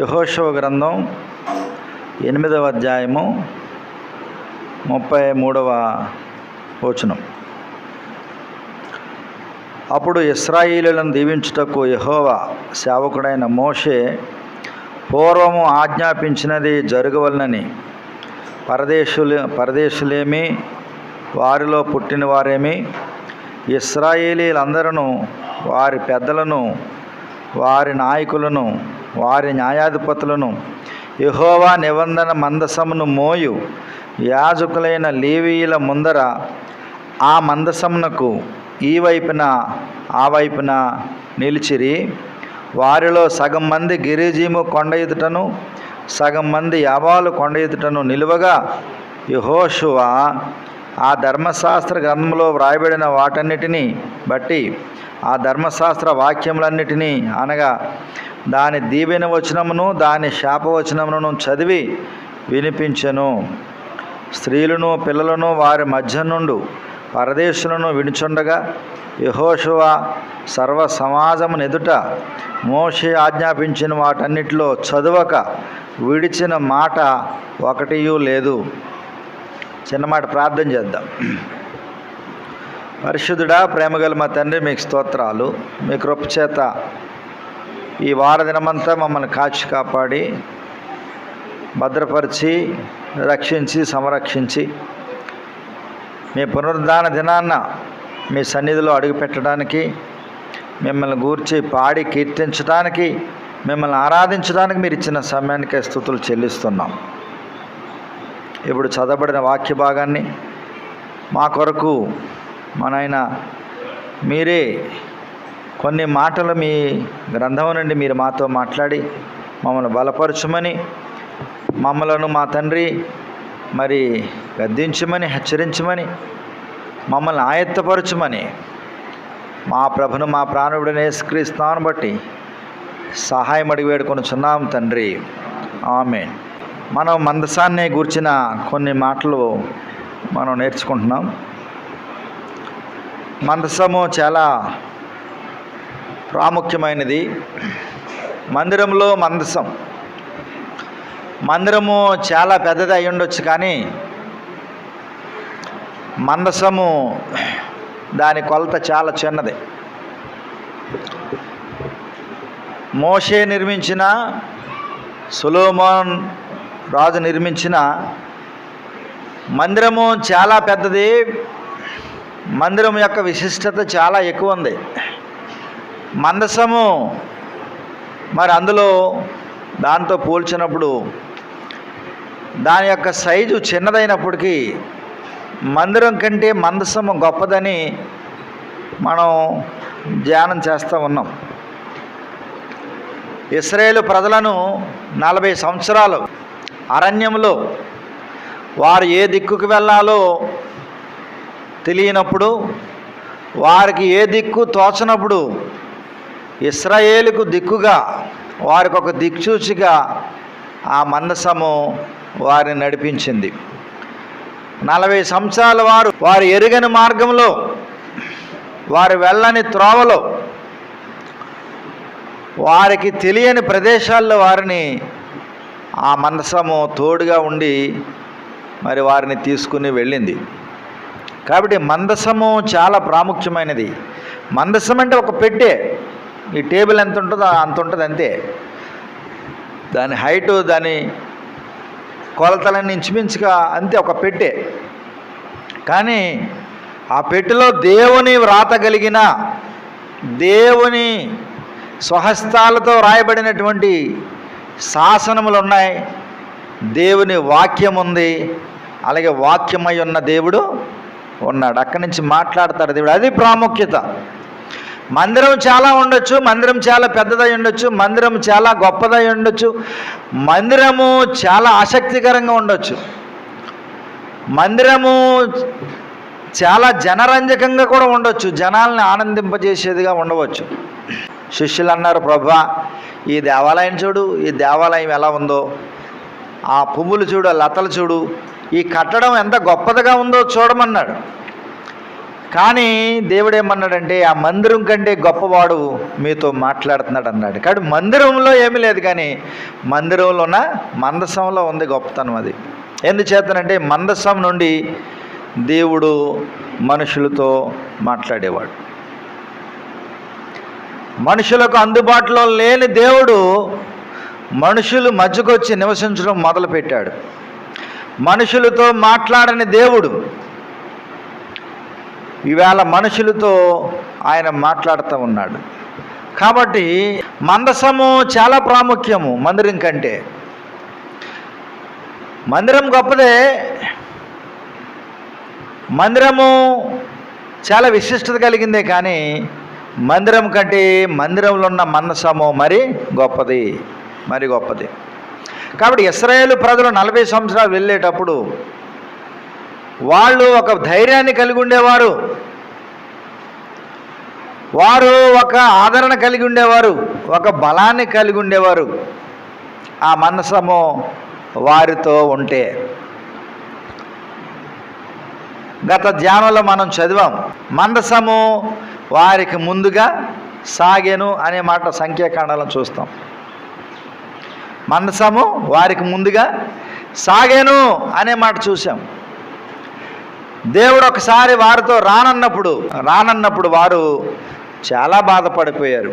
యెహోషువ గ్రంథం 8వ అధ్యాయము 33వ వచనం. అప్పుడు ఇశ్రాయేలీయులను దీవించుటకు యెహోవా సేవకుడైన మోషే పూర్వము ఆజ్ఞాపించినది జరగవలనని పరదేశులేమి వారిలో పుట్టిన వారేమి ఇశ్రాయేలీలందరూ వారి పెద్దలను వారి నాయకులను వారి న్యాయాధిపతులను యెహోవా నిబంధన మందసమును మోయు యాజకులైన లేవీయుల ముందర ఆ మందసమునకు ఈ వైపున ఆ వైపున నిలిచిరి. వారిలో సగం మంది గిరిజీము కొండ ఎదుటను సగం మంది యాబాలు కొండ ఎదుటను నిలువగా యెహోషువ ఆ ధర్మశాస్త్ర గ్రంథంలో వ్రాయబడిన వాటన్నిటినీ బట్టి ఆ ధర్మశాస్త్ర వాక్యములన్నిటినీ అనగా దాని దీవెన వచనమును దాని శాపవచనమును చదివి వినిపించెను. స్త్రీలను పిల్లలను వారి మధ్య నుండి పరదేశులను విడిచుండగా యెహోషువ సర్వ సమాజమును ఎదుట మోషే ఆజ్ఞాపించిన వాటన్నిటిలో చదవక విడిచిన మాట ఒకటియూ లేదు. చిన్నమాట ప్రార్థన చేద్దాం. పరిశుద్ధుడా, ప్రేమగల మా తండ్రి, మీకు స్తోత్రాలు. మీ కృప చేత ఈ వారదినమంతా మమ్మల్ని కాచి కాపాడి భద్రపరిచి రక్షించి సంరక్షించి మీ పునరుద్ధాన దినాన్న మీ సన్నిధిలో అడుగుపెట్టడానికి, మిమ్మల్ని గూర్చి పాడి కీర్తించడానికి, మిమ్మల్ని ఆరాధించడానికి మీరు ఇచ్చిన సమయానికే స్తుతులు చెల్లిస్తున్నాం. ఇప్పుడు చదవబడిన వాక్య భాగాన్ని మా కొరకు మా నాయన మీరే కొన్ని మాటలు మీ గ్రంథం నుండి మీరు మాతో మాట్లాడి మమ్మల్ని బలపరచమని, మమ్మలను మా తండ్రి మరి గద్దించమని, హెచ్చరించమని, మమ్మల్ని ఆయత్తపరచమని మా ప్రభును మా ప్రాణుడిని యేసుక్రీస్తును బట్టి సహాయం అడిగి వేడుకొనుచున్నాం తండ్రి, ఆమేన్. మనం మందసాన్ని గూర్చిన కొన్ని మాటలు మనం నేర్చుకుంటున్నాం. మందసము చాలా ప్రాముఖ్యమైనది. మందిరంలో మందిరము చాలా పెద్దది అయి ఉండొచ్చు, కానీ మందసము దాని కొలత చాలా చిన్నది. మోషే నిర్మించిన, సొలొమోన్ రాజు నిర్మించిన మందిరము చాలా పెద్దది. మందిరం యొక్క విశిష్టత చాలా ఎక్కువ ఉంది. మందసము మరి అందులో దాంతో పోల్చినప్పుడు దాని యొక్క సైజు చిన్నదైనప్పటికీ మందిరం కంటే మందసము గొప్పదని మనం ధ్యానం చేస్తూ ఉన్నాం. ఇశ్రాయేలు ప్రజలను 40 సంవత్సరాలు అరణ్యంలో వారు ఏ దిక్కుకు వెళ్ళాలో తెలియనప్పుడు, వారికి ఏ దిక్కు తోచనప్పుడు ఇశ్రాయేలుకు దిక్కుగా, వారికి ఒక దిక్సూచిగా ఆ మందసము వారిని నడిపించింది. 40 సంవత్సరాలు వారు ఎరుగని మార్గంలో, వారు వెళ్ళని త్రోవలో, వారికి తెలియని ప్రదేశాల్లో వారిని ఆ మందసము తోడుగా ఉండి మరి వారిని తీసుకుని వెళ్ళింది. కాబట్టి మందసము చాలా ప్రాముఖ్యమైనది. మందసం అంటే ఒక పెట్టె. ఈ టేబుల్ ఎంత ఉంటుందో అంత ఉంటుంది అంతే. దాని హైటు, దాని కొలతలన్నీ ఇంచుమించుగా అంతే, ఒక పెట్టె. కానీ ఆ పెట్టెలో దేవుని వ్రాత కలిగిన, దేవుని స్వహస్తాలతో రాయబడినటువంటి శాసనములు ఉన్నాయి. దేవుని వాక్యం ఉంది. అలాగే వాక్యమై ఉన్న దేవుడు ఉన్నాడు. అక్కడి నుంచి మాట్లాడతాడు దేవుడు. అది ప్రాముఖ్యత. మందిరం చాలా ఉండొచ్చు, మందిరం చాలా పెద్దదై ఉండొచ్చు, మందిరం చాలా గొప్పదై ఉండొచ్చు, మందిరము చాలా ఆసక్తికరంగా ఉండొచ్చు, మందిరము చాలా జనరంజకంగా కూడా ఉండొచ్చు, జనాల్ని ఆనందింపజేసేదిగా ఉండవచ్చు. శిష్యులు అన్నారు, ప్రభువా ఈ దేవాలయం చూడు, ఈ దేవాలయం ఎలా ఉందో, ఆ పువ్వులు చూడు, ఆ లతలు చూడు, ఈ కట్టడం ఎంత గొప్పదిగా ఉందో చూడమన్నాడు. కానీ దేవుడు ఏమన్నాడంటే ఆ మందిరం కంటే గొప్పవాడు మీతో మాట్లాడుతున్నాడు అన్నాడు. కాబట్టి మందిరంలో ఏమీ లేదు, కానీ మందిరంలో ఉన్న మందసంలో ఉంది గొప్పతనం. అది ఎందుచేతనంటే మందసం నుండి దేవుడు మనుషులతో మాట్లాడేవాడు. మనుషులకు అందుబాటులో లేని దేవుడు మనుషులు మధ్యకొచ్చి నివసించడం మొదలుపెట్టాడు. మనుషులతో మాట్లాడని దేవుడు ఈవేళ మనుషులతో ఆయన మాట్లాడుతూ ఉన్నాడు. కాబట్టి మందసము చాలా ప్రాముఖ్యము మందిరం కంటే. మందిరం గొప్పదే, మందిరము చాలా విశిష్టత కలిగిందే, కానీ మందిరం కంటే మందిరంలో ఉన్న మందసము మరి గొప్పది, మరి గొప్పది. కాబట్టి ఇశ్రాయేలు ప్రజలు 40 సంవత్సరాలు వెళ్ళేటప్పుడు వాళ్ళు ఒక ధైర్యాన్ని కలిగి ఉండేవారు, వారు ఒక ఆదరణ కలిగి ఉండేవారు, ఒక బలాన్ని కలిగి ఉండేవారు. ఆ మందసము వారితో ఉంటే. గత ధ్యానంలో మనం చదివాం, మందసము వారికి ముందుగా సాగెను అనే మాట సంఖ్యాకాండంలో చూస్తాం. మందసము వారికి ముందుగా సాగెను అనే మాట చూసాం. దేవుడు ఒకసారి వారితో రానన్నప్పుడు వారు చాలా బాధపడిపోయారు.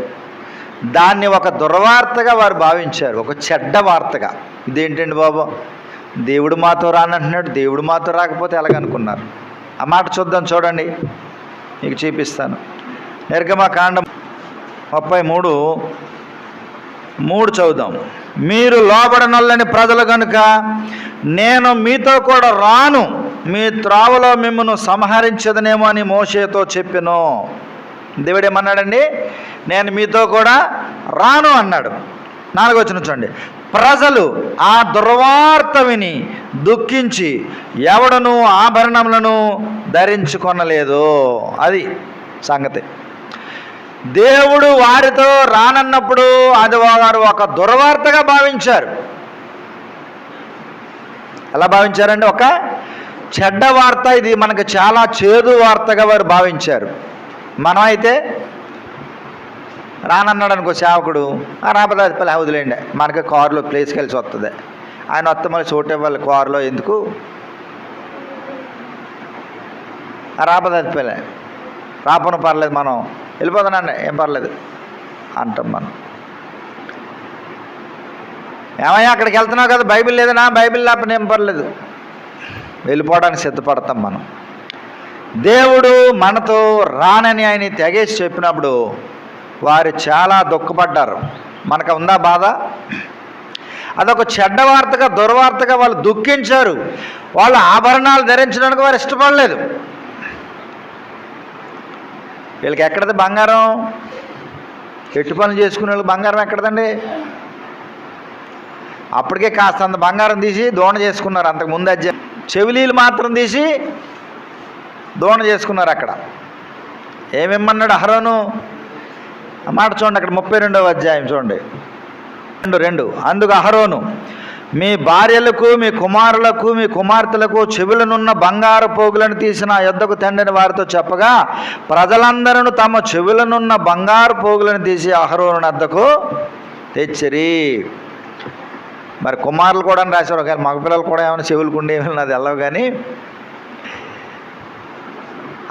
దాన్ని ఒక దుర్వార్తగా వారు భావించారు, ఒక చెడ్డ వార్తగా. ఇదేంటండి బాబు, దేవుడు మాతో రానంటున్నాడు, దేవుడు మాతో రాకపోతే ఎలాగనుకున్నారు. ఆ మాట చూద్దాం, చూడండి, మీకు చూపిస్తాను. నిర్గమకాండం 33:3 చదువుదాం. మీరు లోబడనొల్లని ప్రజలు కనుక నేను మీతో కూడా రాను, మీ త్రావలో మిమ్మల్ని సంహరించదనేమో అని మోషేతో చెప్పెను. దేవుడు ఏమన్నాడండి? నేను మీతో కూడా రాను అన్నాడు. 4వ వచనం చూడండి. ప్రజలు ఆ దుర్వార్త విని దుఃఖించి ఎవడను ఆభరణములను ధరించుకొనలేదు. అది సంగతి. దేవుడు వారితో రానన్నప్పుడు అది వారు ఒక దుర్వార్తగా భావించారు. ఎలా భావించారంటే ఒక చెడ్డ వార్త, ఇది మనకు చాలా చేదు వార్తగా వారు భావించారు. మనం అయితే రానన్నాడు అనుకో సేవకుడు, రాబోతే వదిలేండి, మనకి కారులో ప్లేస్కి వెళ్ళి వస్తుంది, ఆయన వస్తే మళ్ళీ చోటు ఇవ్వాలి కారులో, ఎందుకు రాబోతే రాపను పర్లేదు, మనం వెళ్ళిపోతానండి, ఏం పర్లేదు అంటాం. మనం ఏమయ్యా అక్కడికి వెళ్తున్నావు కదా, బైబిల్ లేదనా, బైబిల్ లేకపోతే ఏం పర్లేదు, వెళ్ళిపోవడానికి సిద్ధపడతాం మనం. దేవుడు మనతో రానని ఆయన తెగేసి చెప్పినప్పుడు వారు చాలా దుఃఖపడ్డారు. మనకు ఉందా బాధ? అదొక చెడ్డ వార్తగా, దుర్వార్తగా వాళ్ళు దుఃఖించారు. వాళ్ళు ఆభరణాలు ధరించడానికి వారు ఇష్టపడలేదు. వీళ్ళకి ఎక్కడది బంగారం? ఎట్టు పనులు చేసుకునే వాళ్ళకి బంగారం ఎక్కడదండి? అప్పటికే కాస్త అంత బంగారం తీసి దోణ చేసుకున్నారు. అంతకుముందు చెవిలీలు మాత్రం తీసి దోణ చేసుకున్నారు. అక్కడ ఏమేమన్నాడు అహరోను? ఆ మాట చూడండి, అక్కడ 32వ అధ్యాయం చూడండి, 2. అందుకు అహరోను మీ భార్యలకు, మీ కుమారులకు, మీ కుమార్తెలకు చెవులనున్న బంగారు పోగులను తీసిన యొద్దకు తండ్రిని వారితో చెప్పగా ప్రజలందరూ తమ చెవులనున్న బంగారు పోగులను తీసి అహరోను వద్దకు తెచ్చిరి. మరి కుమారులు కూడా అని రాశారు, కానీ మగపిల్లలు కూడా ఏమైనా చెవులుకుండే ఏమైనా అది వెళ్ళవు. కానీ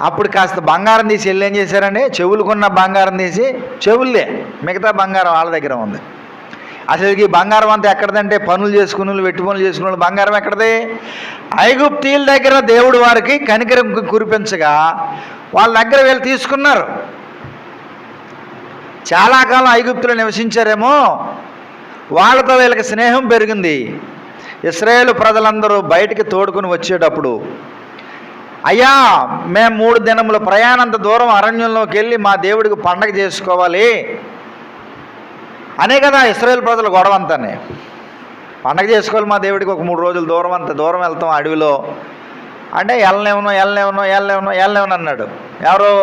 అప్పుడు కాస్త బంగారం తీసి వెళ్ళి ఏం చేశారండి? చెవులుకున్న బంగారం తీసి, చెవులే మిగతా బంగారం వాళ్ళ దగ్గర ఉంది. అసలుకి బంగారం అంతా ఎక్కడదంటే పనులు చేసుకుని వాళ్ళు, వెట్టి పనులు చేసుకునే వాళ్ళు బంగారం ఎక్కడది? ఐగుప్తీయుల దగ్గర దేవుడు వారికి కనికరం కురిపించగా వాళ్ళ దగ్గర వీళ్ళు తీసుకున్నారు. చాలా కాలం ఐగుప్తులో నివసించారేమో, వాళ్ళతో వీళ్ళకి స్నేహం పెరిగింది. ఇశ్రాయేలు ప్రజలందరూ బయటికి తోడుకుని వచ్చేటప్పుడు, అయ్యా మేము 3 దినముల ప్రయాణంత దూరం అరణ్యంలోకి వెళ్ళి మా దేవుడికి పండగ చేసుకోవాలి అనే కదా ఇశ్రాయేలు ప్రజల గొడవ అంతానే. పండగ చేసుకోవాలి మా దేవుడికి, ఒక 3 రోజుల దూరం, అంత దూరం వెళ్తాం అడవిలో అంటే వెళ్ళలేమను అన్నాడు. ఎవరు?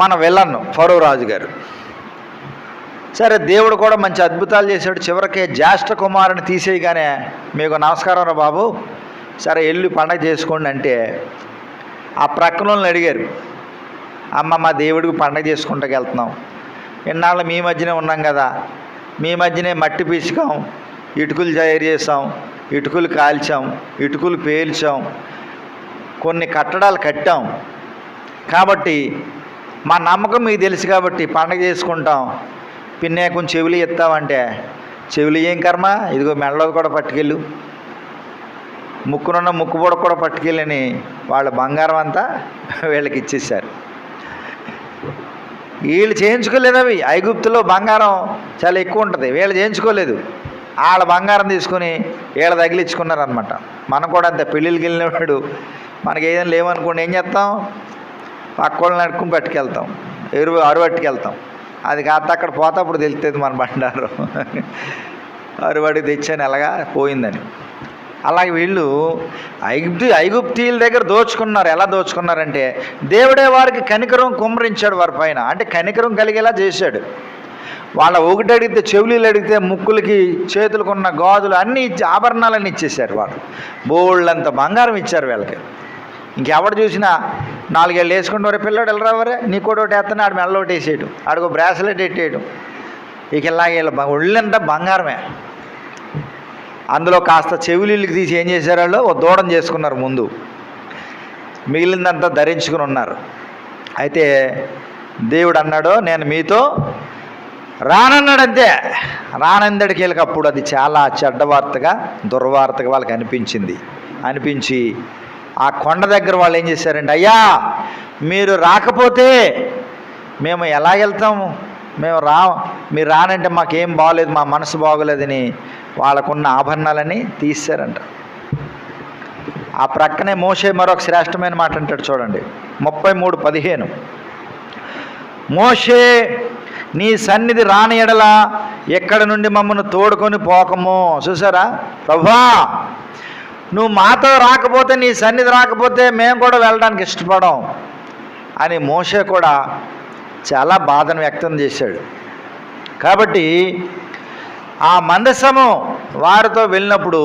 మన విలన్ను ఫరో రాజు గారు. సరే, దేవుడు కూడా మంచి అద్భుతాలు చేశాడు. చివరికి జ్యేష్ఠ కుమారుని తీసేయగానే మీకు నమస్కారం రా బాబు, సరే వెళ్ళి పండగ చేసుకోండి అంటే ఆ ప్రక్కన వాళ్ళని అడిగారు, అమ్మ మా దేవుడికి పండగ చేసుకుంటాకి వెళ్తున్నాం, ఇన్నాళ్ళు మీ మధ్యనే ఉన్నాం కదా, మీ మధ్యనే మట్టి పీసుకాం, ఇటుకలు తయారు చేసాం, ఇటుకలు కాల్చాం, ఇటుకలు పేల్చాం, కొన్ని కట్టడాలు కట్టాం, కాబట్టి మా నమ్మకం మీకు తెలుసు కాబట్టి పండగ చేసుకుంటాం, పిన్నే కొంచెం చెవులు ఎత్తామంటే చెవులు ఏం కర్మ, ఇదిగో మెడలో కూడా పట్టుకెళ్ళు, ముక్కునున్న ముక్కు పొడ కూడా పట్టుకెళ్ళని వాళ్ళ బంగారం అంతా వీళ్ళకి ఇచ్చేసారు. వీళ్ళు చేయించుకోలేదు, అవి ఐగుప్తులో బంగారం చాలా ఎక్కువ ఉంటుంది, వీళ్ళు చేయించుకోలేదు, వాళ్ళ బంగారం తీసుకుని వీళ్ళ తగిలించుకున్నారనమాట. మనం కూడా అంతే, పెళ్ళిళ్ళకి వెళ్ళినప్పుడు మనకి ఏదైనా లేవనుకోండి ఏం చేస్తాం, పక్కోళ్ళని నడుకుని పట్టుకెళ్తాం, అరువట్టుకెళ్తాం, అది కాస్త అక్కడ పోతే అప్పుడు తెలుస్తుంది మన బండారు అరువాడికి తెచ్చాను ఎలాగా పోయిందని. అలాగే వీళ్ళు ఐగుప్తీయుల దగ్గర దోచుకున్నారు. ఎలా దోచుకున్నారంటే దేవుడే వారికి కనికరం కుమ్మరించాడు వారి పైన, అంటే కనికరం కలిగేలా చేశాడు. వాళ్ళ ఒకటి అడిగితే చెవులీలు అడిగితే ముక్కులకి చేతులకు ఉన్న గాజులు అన్నీ ఇచ్చి ఆభరణాలన్నీ ఇచ్చేశారు. వాళ్ళు బోళ్ళంత బంగారం ఇచ్చారు వీళ్ళకి. ఇంకెవడు చూసినా 4 ఏళ్ళు వేసుకుంటూ వరే పిల్లడు వెళ్ళరావరే నీ కూడా ఒకటి వేస్తాను, ఆడు మెడలో ఒకటి వేసేయడం, ఆడికి బ్రాస్లెట్ ఎట్టేయడం, ఇక ఇలాగే ఒళ్ళంతా బంగారమే. అందులో కాస్త చెవులీళ్ళకి తీసి ఏం చేశారు, వాళ్ళు ఓ దూడం చేసుకున్నారు ముందు, మిగిలిందంతా ధరించుకుని ఉన్నారు. అయితే దేవుడు అన్నాడు నేను మీతో రానన్నాడు, అంతే. రానందడికి వీళ్ళకి అప్పుడు అది చాలా చెడ్డ వార్తగా దుర్వార్తగా వాళ్ళకి అనిపించి ఆ కొండ దగ్గర వాళ్ళు ఏం చేశారంటే, అయ్యా మీరు రాకపోతే మేము ఎలా వెళ్తాము, మీరు రానంటే మాకేం బాగోలేదు, మా మనసు బాగోలేదని వాళ్ళకున్న ఆభరణాలని తీశారంట. ఆ ప్రక్కనే మోషే మరొక శ్రేష్టమైన మాట అంటాడు చూడండి, 33:15. మోషే నీ సన్నిధి రాని ఎడల ఎక్కడ నుండి మమ్మల్ని తోడుకొని పోకము. చూసారా, ప్రభువా నువ్వు మాతో రాకపోతే, నీ సన్నిధి రాకపోతే మేము కూడా వెళ్ళడానికి ఇష్టపడం అని మోషే కూడా చాలా బాధను వ్యక్తం చేశాడు. కాబట్టి ఆ మందసము వారితో వెళ్ళినప్పుడు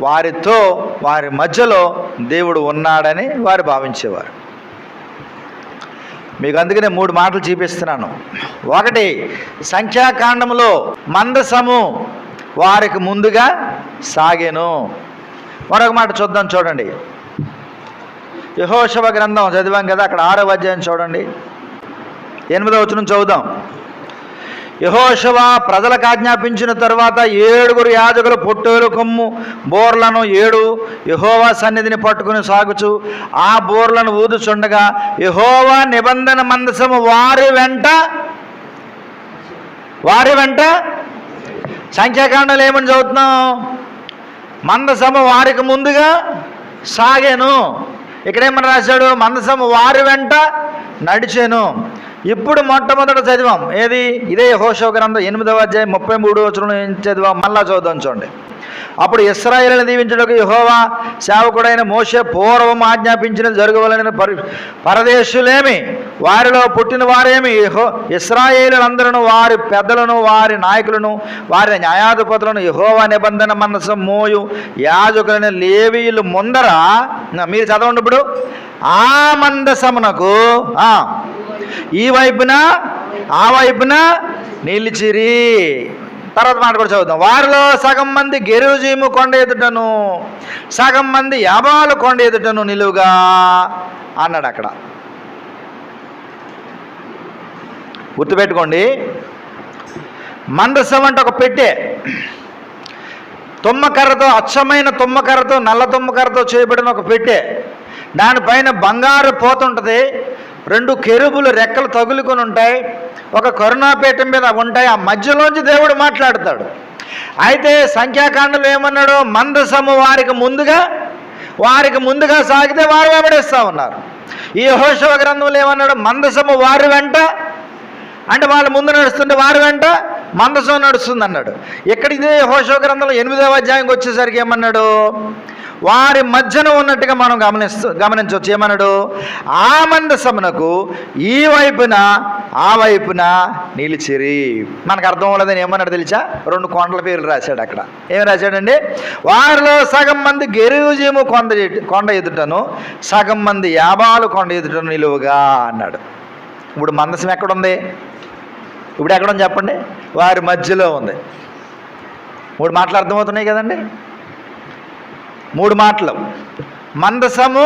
వారితో వారి మధ్యలో దేవుడు ఉన్నాడని వారు భావించేవారు. మీకు అందుకనే 3 మాటలు చూపిస్తున్నాను. ఒకటి, సంఖ్యాకాండంలో మందసము వారికి ముందుగా సాగెను. మరొక మాట చూద్దాం చూడండి, యెహోషువ గ్రంథం చదివాం కదా, అక్కడ 6వ అధ్యాయం చూడండి, 8వ వచనం చదువుదాం. యెహోషువ ప్రజలకు ఆజ్ఞాపించిన తర్వాత 7 యాజకులు పొట్టేలు కొమ్ము బోర్లను 7 యెహోవా సన్నిధిని పట్టుకుని సాగుచు ఆ బోర్లను ఊదుచుండగా యెహోవా నిబంధన మందసము వారి వెంట సంఖ్యాకాండంలో ఏమని చదువుతున్నాం, మందసము వారికి ముందుగా సాగాను. ఇక్కడేమని రాశాడు, మందసము వారి వెంట నడిచాను. ఇప్పుడు మొట్టమొదట చదివాం ఏది, ఇదే యెహోషువ గ్రంథం 8వ అధ్యాయం 33వ వచనం చదివాం. మళ్ళా చదువుదాం చూడండి. అప్పుడు ఇశ్రాయేలును దీవించుటకు యెహోవా సేవకుడైన మోషే పూర్వం ఆజ్ఞాపించినది జరగవలెనని పరదేశులేమి వారిలో పుట్టిన వారేమి ఇశ్రాయేలులందరూ వారి పెద్దలను వారి నాయకులను వారి న్యాయాధిపతులను యెహోవా నిబంధన మందసం మోయు యాజకులైన లేవీయులు ముందర, మీరు చదవండి ఇప్పుడు, ఆ మందసమునకు ఈ వైపున ఆ వైపున నిలిచిరి. తర్వాత మాట కూడా చదువుతాం, వారిలో సగం మంది గెరుజీము కొండ ఎదుటను సగం మంది యాబాలు కొండ ఎదుటను నిలువుగా అన్నాడు. అక్కడ గుర్తుపెట్టుకోండి, మందసం అంటే ఒక పెట్టె, తుమ్మకర్రతో, అచ్చమైన తుమ్మకర్రతో, నల్ల తుమ్మకర్రతో చేయబడిన ఒక పెట్టె. దానిపైన బంగారు పోతుంటుంది, 2 కెరూబులు రెక్కలు తగులుకొని ఉంటాయి, ఒక కరుణాపీఠం మీద ఉంటాయి. ఆ మధ్యలోంచి దేవుడు మాట్లాడతాడు. అయితే సంఖ్యాకాండంలో ఏమన్నాడు, మందసము వారికి ముందుగా సాగితే వారు వెంబడిస్తూ ఉన్నారు. ఈ యెహోషువ గ్రంథంలో ఏమన్నాడు, మందసము వారి వెంట, అంటే వాళ్ళు ముందు నడుస్తుంటే వారి వెంట మందసం నడుస్తుంది అన్నాడు. ఇక్కడ ఇదే యెహోషువ గ్రంథంలో 8వ అధ్యాయంకి వచ్చేసరికి ఏమన్నాడు, వారి మధ్యన ఉన్నట్టుగా మనం గమనించవచ్చు. ఏమన్నాడు? ఆ మందసమునకు ఈ వైపున ఆ వైపున నిలిచిరి. మనకు అర్థం అవ్వలేదని ఏమన్నాడు తెలుసా? 2 కొండల పేర్లు రాశాడు అక్కడ. ఏమి రాశాడండి? వారిలో సగం మంది గెరుజీము కొండ ఎదుటను, సగం మంది యాబాలు కొండ ఎదుటను నిలువుగా అన్నాడు. ఇప్పుడు మందసం ఎక్కడుంది? ఇప్పుడు ఎక్కడుంది చెప్పండి? వారి మధ్యలో ఉంది. 3 మాటలు అర్థమవుతున్నాయి కదండి? 3 మాటలు. మందసము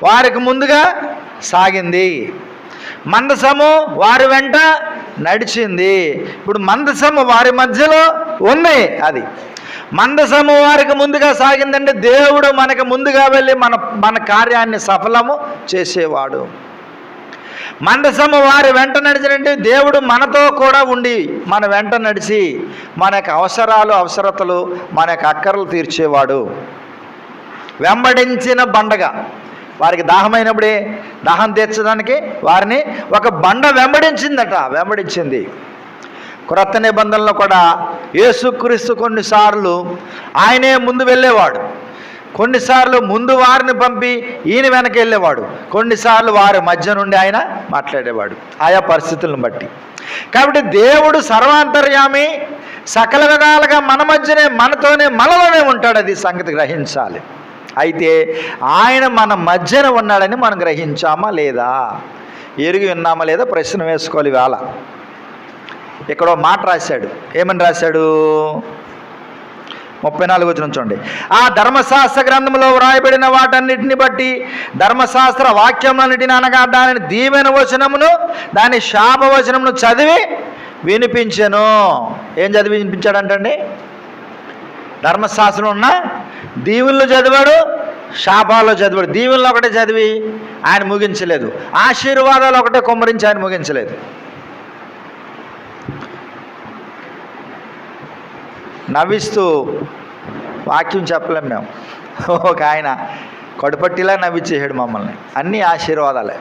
వారికి ముందుగా సాగింది, మందసము వారి వెంట నడిచింది. ఇప్పుడు మందసము వారి మధ్యలో ఉంది. అది మందసము వారికి ముందుగా సాగిందంటే దేవుడు మనకు ముందుగా వెళ్ళి మన కార్యాన్ని సఫలము చేసేవాడు. మందసము వారి వెంట నడిచినంటే దేవుడు మనతో కూడా ఉండి మన వెంట నడిచి మన యొక్క అవసరతలు మన యొక్క అక్కర్లు తీర్చేవాడు. వెంబడించిన బండగా వారికి దాహమైనప్పుడే దాహం తీర్చడానికి వారిని ఒక బండ వెంబడించింది. క్రొత్త నిబంధనలో కూడా యేసుక్రీస్తు కొన్నిసార్లు ఆయనే ముందు వెళ్ళేవాడు, కొన్నిసార్లు ముందు వారిని పంపి ఈయన వెనక వెళ్ళేవాడు, కొన్నిసార్లు వారి మధ్య నుండి ఆయన మాట్లాడేవాడు ఆయా పరిస్థితులను బట్టి. కాబట్టి దేవుడు సర్వాంతర్యామి, సకల విధాలుగా మన మధ్యనే మనలోనే ఉంటాడు. అది సంగతి గ్రహించాలి. అయితే ఆయన మన మధ్యన ఉన్నాడని మనం గ్రహించామా లేదా, ఎరిగి ఉన్నామా లేదా ప్రశ్న వేసుకోవాలి. వేళ ఇక్కడ మాట రాశాడు. ఏమని రాశాడు? 34 వచనం చూడండి. ఆ ధర్మశాస్త్ర గ్రంథంలో వ్రాయబడిన వాటన్నిటిని బట్టి ధర్మశాస్త్ర వాక్యములన్నిటిని అనగా దానిని దీవెన వచనమును దాని శాప వచనమును చదివి వినిపించెను. ఏం చదివి వినిపించాడంటండి? ధర్మశాస్త్రం ఉన్న దీవుల్లో చదివాడు, శాపాల్లో చదివాడు. దీవుల్లో ఒకటే చదివి ఆయన ముగించలేదు, ఆశీర్వాదాలు ఒకటే కుమ్మరించి ఆయన ముగించలేదు. నవ్విస్తూ వాక్యం చెప్పలేం మేము. ఒక ఆయన కడుపట్టిలా నవ్విచ్చేసాడు మమ్మల్ని. అన్నీ ఆశీర్వాదాలే.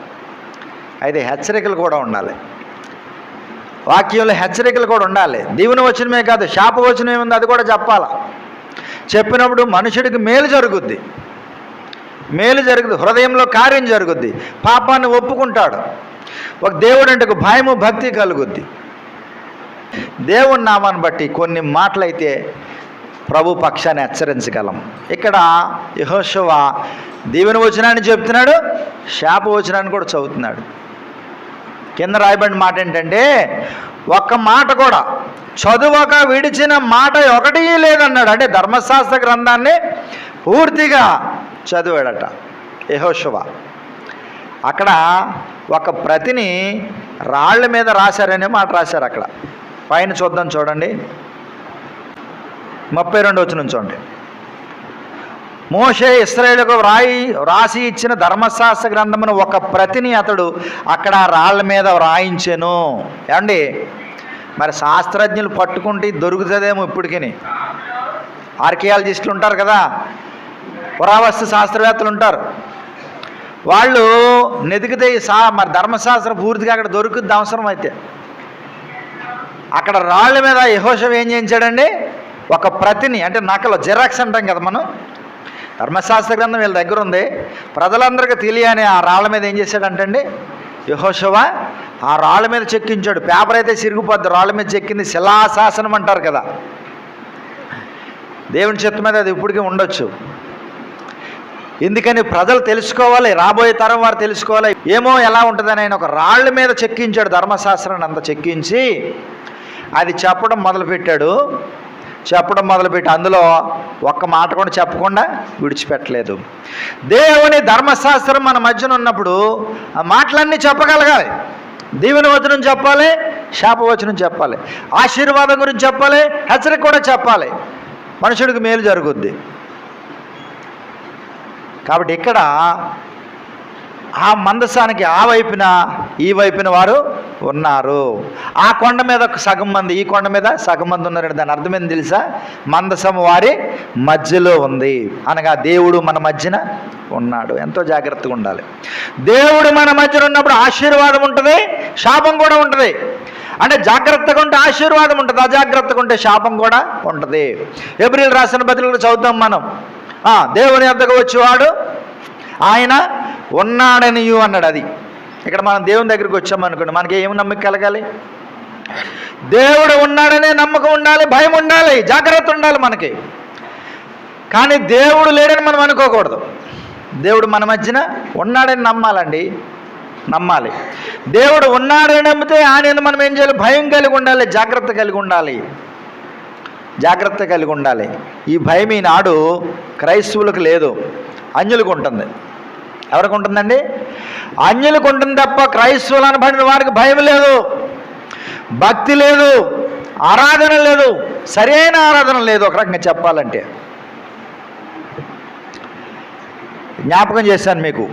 అయితే హెచ్చరికలు కూడా ఉండాలి. వాక్యంలో హెచ్చరికలు కూడా ఉండాలి. దీవెన వచనమే కాదు, శాప వచనం ఏముంది అది కూడా చెప్పాలా. చెప్పినప్పుడు మనుషుడికి మేలు జరుగుద్ది, హృదయంలో కార్యం జరుగుద్ది, పాపాన్ని ఒప్పుకుంటాడు, ఒక దేవుడు అంటే ఒక భయము భక్తి కలుగుద్ది. దేవుని నామాన్ని బట్టి కొన్ని మాటలైతే ప్రభు పక్షాన్ని హెచ్చరించగలం. ఇక్కడ యెహోషువ దీవెన వచనాన్ని చెప్తున్నాడు, శాప వచనాన్ని కూడా చదువుతున్నాడు. కింద రాయబడిన మాట ఏంటంటే, ఒక్క మాట కూడా చదువక విడిచిన మాట ఒకటి లేదన్నాడు. అంటే ధర్మశాస్త్ర గ్రంథాన్ని పూర్తిగా చదివాడట యెహోషువ. అక్కడ ఒక ప్రతిని రాళ్ల మీద రాశారనే మాట రాశారు. అక్కడ పైన చూద్దాం, చూడండి 32 వచనం చూడండి. మోషే ఇశ్రాయేలుకు రాసి ఇచ్చిన ధర్మశాస్త్ర గ్రంథమును ఒక ప్రతిని అతడు అక్కడ రాళ్ల మీద వ్రాయించెను. ఏమండి, మరి శాస్త్రజ్ఞులు పట్టుకుంటే దొరుకుతుందేమో ఇప్పటికీ. ఆర్కియాలజిస్టులు ఉంటారు కదా, పురావస్తు శాస్త్రవేత్తలు ఉంటారు, వాళ్ళు నెతికితే మరి ధర్మశాస్త్రం పూర్తిగా అక్కడ దొరుకుద్ది అవసరం అయితే. అక్కడ రాళ్ళ మీద యెహోషువ ఏం చేయించాడండి? ఒక ప్రతిని, అంటే నకలు, జిరాక్స్ అంటాం కదా మనం. ధర్మశాస్త్ర గ్రంథం వీళ్ళ దగ్గర ఉంది, ప్రజలందరికీ తెలియని ఆ రాళ్ళ మీద ఏం చేశాడంటండి యెహోషువ? ఆ రాళ్ళ మీద చెక్కించాడు. పేపర్ అయితే సిరిగిపోద్ది, రాళ్ళ మీద చెక్కింది శిలాశాసనం అంటారు కదా. దేవుని చిత్తం మీద అది ఇప్పటికీ ఉండొచ్చు. ఎందుకని ప్రజలు తెలుసుకోవాలి, రాబోయే తరం వారు తెలుసుకోవాలి, ఏమో ఎలా ఉంటుందని ఆయన ఒక రాళ్ళ మీద చెక్కించాడు. ధర్మశాస్త్రాన్ని అంతా చెక్కించి అది చెప్పడం మొదలుపెట్టి అందులో ఒక్క మాట కూడా చెప్పకుండా విడిచిపెట్టలేదు. దేవుని ధర్మశాస్త్రం మన మధ్యన ఉన్నప్పుడు ఆ మాటలన్నీ చెప్పగలగాలి. దీవెన వచనం చెప్పాలి, శాపవచనం చెప్పాలి, ఆశీర్వాదం గురించి చెప్పాలి, హెచ్చరిక కూడా చెప్పాలి, మనుషుడికి మేలు జరుగుద్ది. కాబట్టి ఇక్కడ ఆ మందసానికి ఆ వైపున ఈ వైపున వారు ఉన్నారు. ఆ కొండ మీద సగం మంది, ఈ కొండ మీద సగం మంది ఉన్నారండి. దాని అర్థమైంది తెలుసా? మందసము వారి మధ్యలో ఉంది అనగా దేవుడు మన మధ్యన ఉన్నాడు. ఎంతో జాగ్రత్తగా ఉండాలి. దేవుడు మన మధ్యన ఉన్నప్పుడు ఆశీర్వాదం ఉంటుంది, శాపం కూడా ఉంటుంది. అంటే జాగ్రత్తగా ఉంటే ఆశీర్వాదం ఉంటుంది, అజాగ్రత్తగా ఉంటే శాపం కూడా ఉంటుంది. ఎబ్రీలు రాసిన పత్రికలు చదువుతాం మనం. దేవుని యొద్దకు వచ్చేవాడు ఆయన ఉన్నాడనియు అన్నాడు. అది ఇక్కడ మనం దేవుని దగ్గరికి వచ్చామనుకోండి, మనకి ఏమి నమ్మకం కలగాలి? దేవుడు ఉన్నాడనే నమ్మకం ఉండాలి, భయం ఉండాలి, జాగ్రత్త ఉండాలి మనకి. కానీ దేవుడు లేడని మనం అనుకోకూడదు. దేవుడు మన మధ్యన ఉన్నాడని నమ్మాలండి, నమ్మాలి. దేవుడు ఉన్నాడని నమ్మితే ఆయన మనం ఏం చేయాలి? భయం కలిగి ఉండాలి, జాగ్రత్త కలిగి ఉండాలి, జాగ్రత్త కలిగి ఉండాలి. ఈ భయం ఈనాడు క్రైస్తవులకు లేదు, అన్యులకు ఉంటుంది. ఎవరికి ఉంటుందండి? అన్యులకు ఉంటుంది తప్ప క్రైస్తవులు అనబడిన వారికి భయం లేదు, భక్తి లేదు, ఆరాధన లేదు, సరైన ఆరాధన లేదు. ఒక రకంగా చెప్పాలంటే జ్ఞాపకం చేశాను మీకు,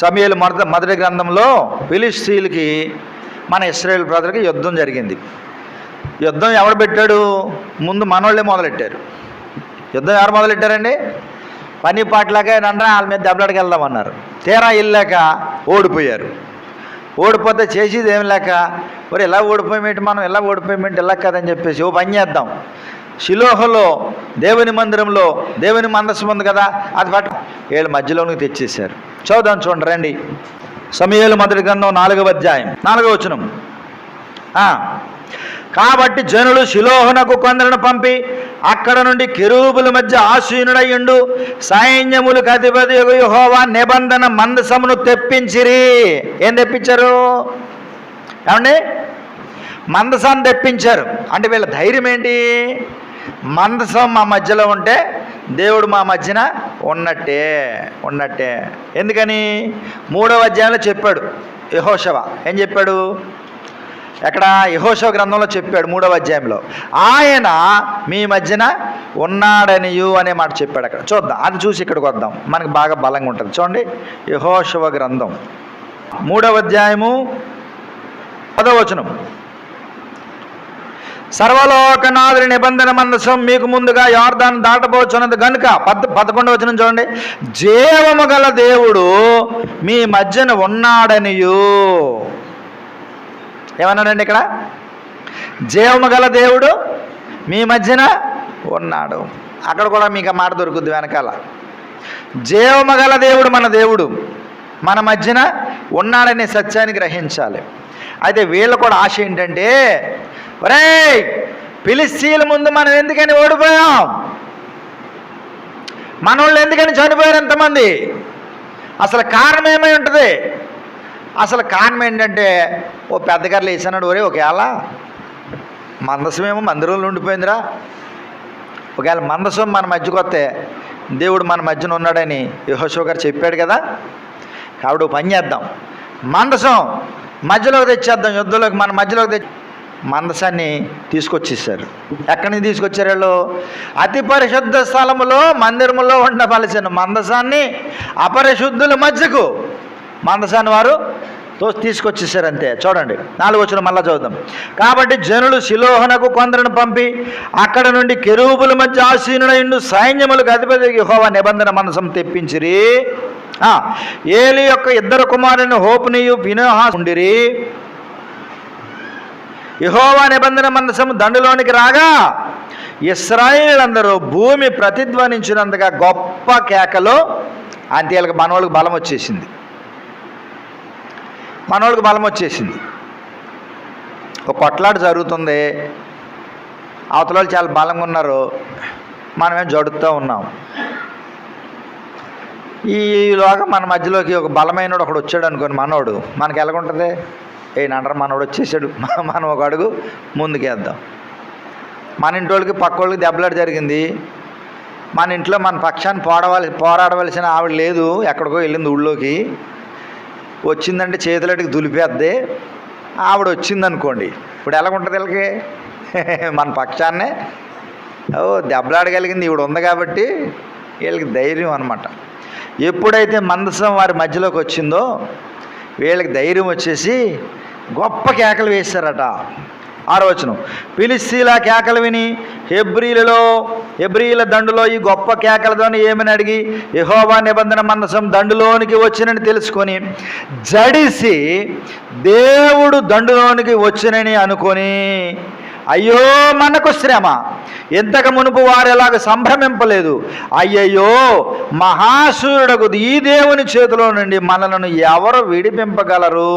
సమూయేలు మొదటి గ్రంథంలో ఫిలిష్తీయులకి మన ఇశ్రాయేలు ప్రజలకి యుద్ధం జరిగింది. యుద్ధం ఎవడు పెట్టాడు? ముందు మనోళ్ళే మొదలెట్టారు. యుద్ధం ఎవరు మొదలెట్టారండి? పని పాటలాగా రండ్రా వాళ్ళ మీద దెబ్బలాడికి వెళ్దామన్నారు. తీరా వెళ్ళాక ఓడిపోయారు. ఓడిపోతే చేసేది ఏం లేక, మరి ఇలా ఓడిపోయేమేంటి, మనం ఇలా ఓడిపోయేమేంటి, ఇలా కదని చెప్పేసి ఓ పని చేద్దాం, షిలోహలో దేవుని మందిరంలో దేవుని మందసం ఉంది కదా, అది పట్టు వీళ్ళ మధ్యలోనికి తెచ్చేశారు. చూద్దాం, చూడండి రండి. సమూయేలు మొదటి గ్రంథం 4వ అధ్యాయం 4వ వచనం. కాబట్టి జనులు షిలోహునకు కొందరును పంపి అక్కడ నుండి కెరూబుల మధ్య ఆసీనుడయ్యుండు సైన్యములకు అధిపతి యెహోవా నిబంధన మందసమును తెప్పించిరి. ఏం తెప్పించారు? ఏమండి? మందసాన్ని తెప్పించారు. అంటే వీళ్ళ ధైర్యం ఏంటి? మందసం మా మధ్యలో ఉంటే దేవుడు మా మధ్యన ఉన్నట్టే. ఎందుకని? 3వ అధ్యాయంలో చెప్పాడు యెహోషువ. ఏం చెప్పాడు? ఎక్కడ? యెహోషువ గ్రంథంలో చెప్పాడు 3వ అధ్యాయంలో, ఆయన మీ మధ్యన ఉన్నాడనియు అనే మాట చెప్పాడు అక్కడ. చూద్దాం, అది చూసి ఇక్కడికి వద్దాం, మనకు బాగా బలంగా ఉంటుంది. చూడండి, యెహోషువ గ్రంథం 3వ అధ్యాయము 10వ వచనం. సర్వలోకనాథుని నిబంధన మందసం మీకు ముందుగా యోర్దాను దాటబోచున్నది గనుక 11వ వచనం చూడండి, జీవము గల దేవుడు మీ మధ్యన ఉన్నాడనియు. ఏమన్నాడండి ఇక్కడ? జీవము గల దేవుడు మీ మధ్యన ఉన్నాడు. అక్కడ కూడా మీకు మాట దొరుకుద్ది వెనకాల. జీవము గల దేవుడు మన దేవుడు మన మధ్యన ఉన్నాడనే సత్యాన్ని గ్రహించాలి. అయితే వీళ్ళ కూడా ఆశ ఏంటంటే, ఒరేయ్ ఫిలిష్తీయుల ముందు మనం ఎందుకని ఓడిపోయాం, మనోళ్ళు ఎందుకని చనిపోయారు ఎంతమంది, అసలు కారణం ఏమై ఉంటుంది? అసలు కారణం ఏంటంటే, ఓ పెద్దగారులు వేసాడు, ఒరే ఒకవేళ మందసమేమో మందిరంలో ఉండిపోయిందిరా, ఒకవేళ మందసం మన మధ్యకు వస్తే దేవుడు మన మధ్యన ఉన్నాడని యెహోషువ గారు చెప్పాడు కదా, కాబట్టి పని చేద్దాం, మందసం మధ్యలోకి తెచ్చేద్దాం, యుద్ధంలోకి మన మధ్యలోకి తెచ్చి మందసాన్ని తీసుకొచ్చేసారు. ఎక్కడి నుంచి తీసుకొచ్చారు వాళ్ళు? అతి పరిశుద్ధ స్థలములో మందిరములో ఉండవలసిన మందసాన్ని అపరిశుద్ధుల మధ్యకు మందసాన్ని వారు తీసుకొచ్చేసారు అంతే. చూడండి 4వ వచనం మళ్ళా చదువుదాం. కాబట్టి జనులు షిలోహునకు కొందరును పంపి అక్కడ నుండి కెరూబుల మధ్య ఆసీనుడైండు సైన్యములకు అధిపతి యెహోవా నిబంధన మందసం తెప్పించిరి. ఏలి యొక్క 2 కుమారుని హోప్నియు ఫీనెహాసు ఉండిరి. యెహోవా నిబంధన మందసం దండులోనికి రాగా ఇశ్రాయేలీయులందరూ భూమి ప్రతిధ్వనించినంతగా గొప్ప కేకలో, అంతే వీళ్ళకి మనోళ్ళకి బలం వచ్చేసింది. మనోళ్ళకి బలం వచ్చేసింది. ఒక కొట్లాట జరుగుతుంది, అవతల వాళ్ళు చాలా బలంగా ఉన్నారు, మనమేం జడుతూ ఉన్నాం. ఈలోగా మన మధ్యలోకి ఒక బలమైన ఒకడు వచ్చాడు అనుకోని మనోడు, మనకి ఎలాగుంటుంది? ఏనంటారు, మనోడు వచ్చేసాడు, మనం ఒక అడుగు ముందుకేద్దాం. మన ఇంటి వాళ్ళకి పక్క వాళ్ళకి దెబ్బలాట జరిగింది, మన ఇంట్లో మన పక్షాన్ని పోరాడవలసిన ఆవిడ లేదు, ఎక్కడికో వెళ్ళింది ఊళ్ళోకి, వచ్చిందంటే చేతులటికి దులిపేద్ది. ఆవిడ వచ్చిందనుకోండి, ఇప్పుడు ఎలాగుంటుంది వీళ్ళకి? మన పక్షాన్నే దెబ్బలాడగలిగింది ఈవిడ ఉంది కాబట్టి వీళ్ళకి ధైర్యం అనమాట. ఎప్పుడైతే మందసం వారి మధ్యలోకి వచ్చిందో వీళ్ళకి ధైర్యం వచ్చేసి గొప్ప కేకలు వేశారట. 6వ వచనం. ఫిలిష్తీయుల కేకలు విని హెబ్రీయుల దండులో ఈ గొప్ప కేకలతోని ఏమని అడిగి యెహోవా నిబంధన మందసం దండులోనికి వచ్చినని తెలుసుకొని జడిసి దేవుడు దండులోనికి వచ్చినని అనుకొని అయ్యో మనకు శ్రమ, ఇంతకు మునుపు వారు ఎలాగ సంభ్రమింపలేదు. అయ్యయ్యో మహాశూరుడగు ఈ దేవుని చేతిలో నుండి మనలను ఎవరు విడిపింపగలరు?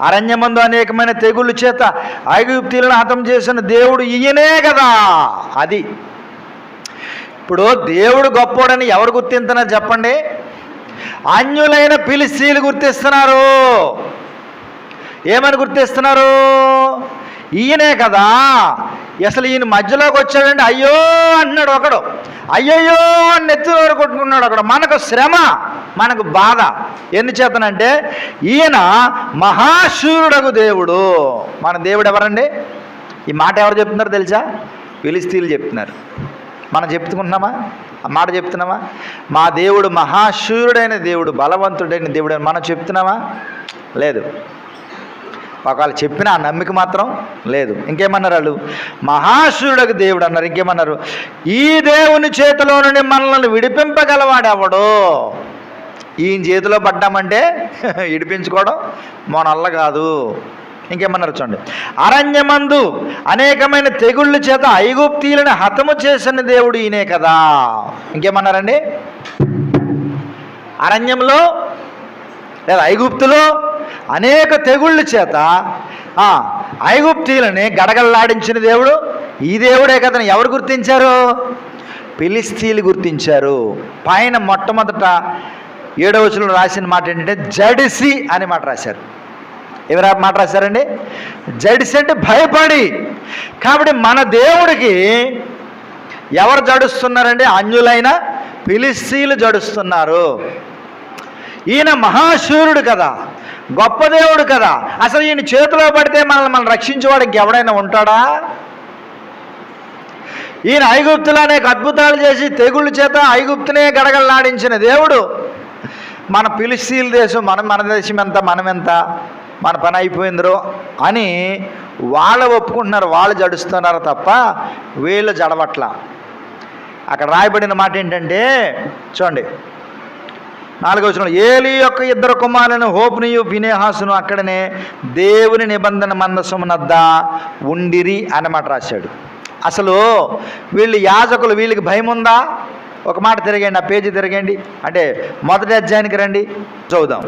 అరణ్యమందు అనేకమైన తెగుళ్ళ చేత ఐగుప్తీయులను హతం చేసిన దేవుడు ఈయనే కదా. అది ఇప్పుడు దేవుడు గొప్పోడని ఎవరు గుర్తిస్తున్నారు చెప్పండి? అన్యులైన ఫిలిష్తీయులు గుర్తిస్తున్నారు. ఏమని గుర్తిస్తున్నారు? ఈయనే కదా. అసలు ఈయన మధ్యలోకి వచ్చాడంటే అయ్యో అన్నాడు ఒకడు, అయ్యయ్యో అని నెత్తినోరు కొట్టుకున్నాడు ఒకడు. మనకు శ్రమ, మనకు బాధ. ఎన్ని చేతనంటే ఈయన మహాశూరుడగు దేవుడు. మన దేవుడు ఎవరండి? ఈ మాట ఎవరు చెప్తున్నారు తెలుసా? ఫిలిష్తీయులు చెప్తున్నారు. మనం చెప్పుకుంటున్నామా? ఆ మాట చెప్తున్నామా? మా దేవుడు మహాశూరుడైన దేవుడు, బలవంతుడైన దేవుడు అని మనం చెప్తున్నామా? లేదు. ఒకవేళ చెప్పిన ఆ నమ్మిక మాత్రం లేదు. ఇంకేమన్నారు వాళ్ళు? మహాశూరుడకు దేవుడు అన్నారు. ఇంకేమన్నారు? ఈ దేవుని చేతిలో నుండి మనల్ని విడిపింపగలవాడెవడో. ఈయన చేతిలో పడ్డామంటే విడిపించుకోవడం మన వల్ల కాదు. ఇంకేమన్నారు చూడండి, అరణ్యమందు అనేకమైన తెగుళ్ళ చేత ఐగుప్తీయులను హతము చేసిన దేవుడు ఈయనే కదా. ఇంకేమన్నారండి? అరణ్యంలో లేదా ఐగుప్తులో అనేక తెగుళ్ళ చేత ఐగుప్తీయులని గడగడలాడించిన దేవుడు ఈ దేవుడే కదా. ఎవరు గుర్తించారు? ఫిలిష్తీయులు గుర్తించారు. పైన మొట్టమొదట 7వ వచనంలో రాసిన మాట ఏంటంటే జడిసి అనే మాట రాశారు. ఎవరు మాట రాశారండి? జడిసి అంటే భయపడి. కాబట్టి మన దేవుడికి ఎవరు జడుస్తున్నారండి? అన్యులైన ఫిలిష్తీయులు జడుస్తున్నారు. ఈయన మహాశూరుడు కదా, గొప్ప దేవుడు కదా. అసలు ఈయన చేతిలో పడితే మనం రక్షించేవాడికి ఎవడైనా ఉంటాడా? ఈయన ఐగుప్తులో అనేక అద్భుతాలు చేసి తెగుళ్ళ చేత ఐగుప్తునే గడగడలాడించిన దేవుడు మన ఫిలిష్తీయుల దేశం, మన దేశం ఎంత, మనమెంత, మన పని అయిపోయిందిరో అని వాళ్ళు ఒప్పుకుంటున్నారు, వాళ్ళు జడుస్తున్నారు తప్ప వీళ్ళు జడవట్ల. అక్కడ రాయబడిన మాట ఏంటంటే చూడండి, 4వ వచనంలో ఏలీ యొక్క 2 కుమారులను హోప్నియు ఫినెహాసును అక్కడనే దేవుని నిబంధన మందసమునద్ద ఉండిరి అన్నమాట రాశాడు. అసలు వీళ్ళు యాజకులు, వీళ్ళకి భయం ఉందా? ఒక మాట తిరగండి, ఆ పేజీ తిరగండి. అంటే మొదటి అధ్యాయానికి రండి, చదువుదాం.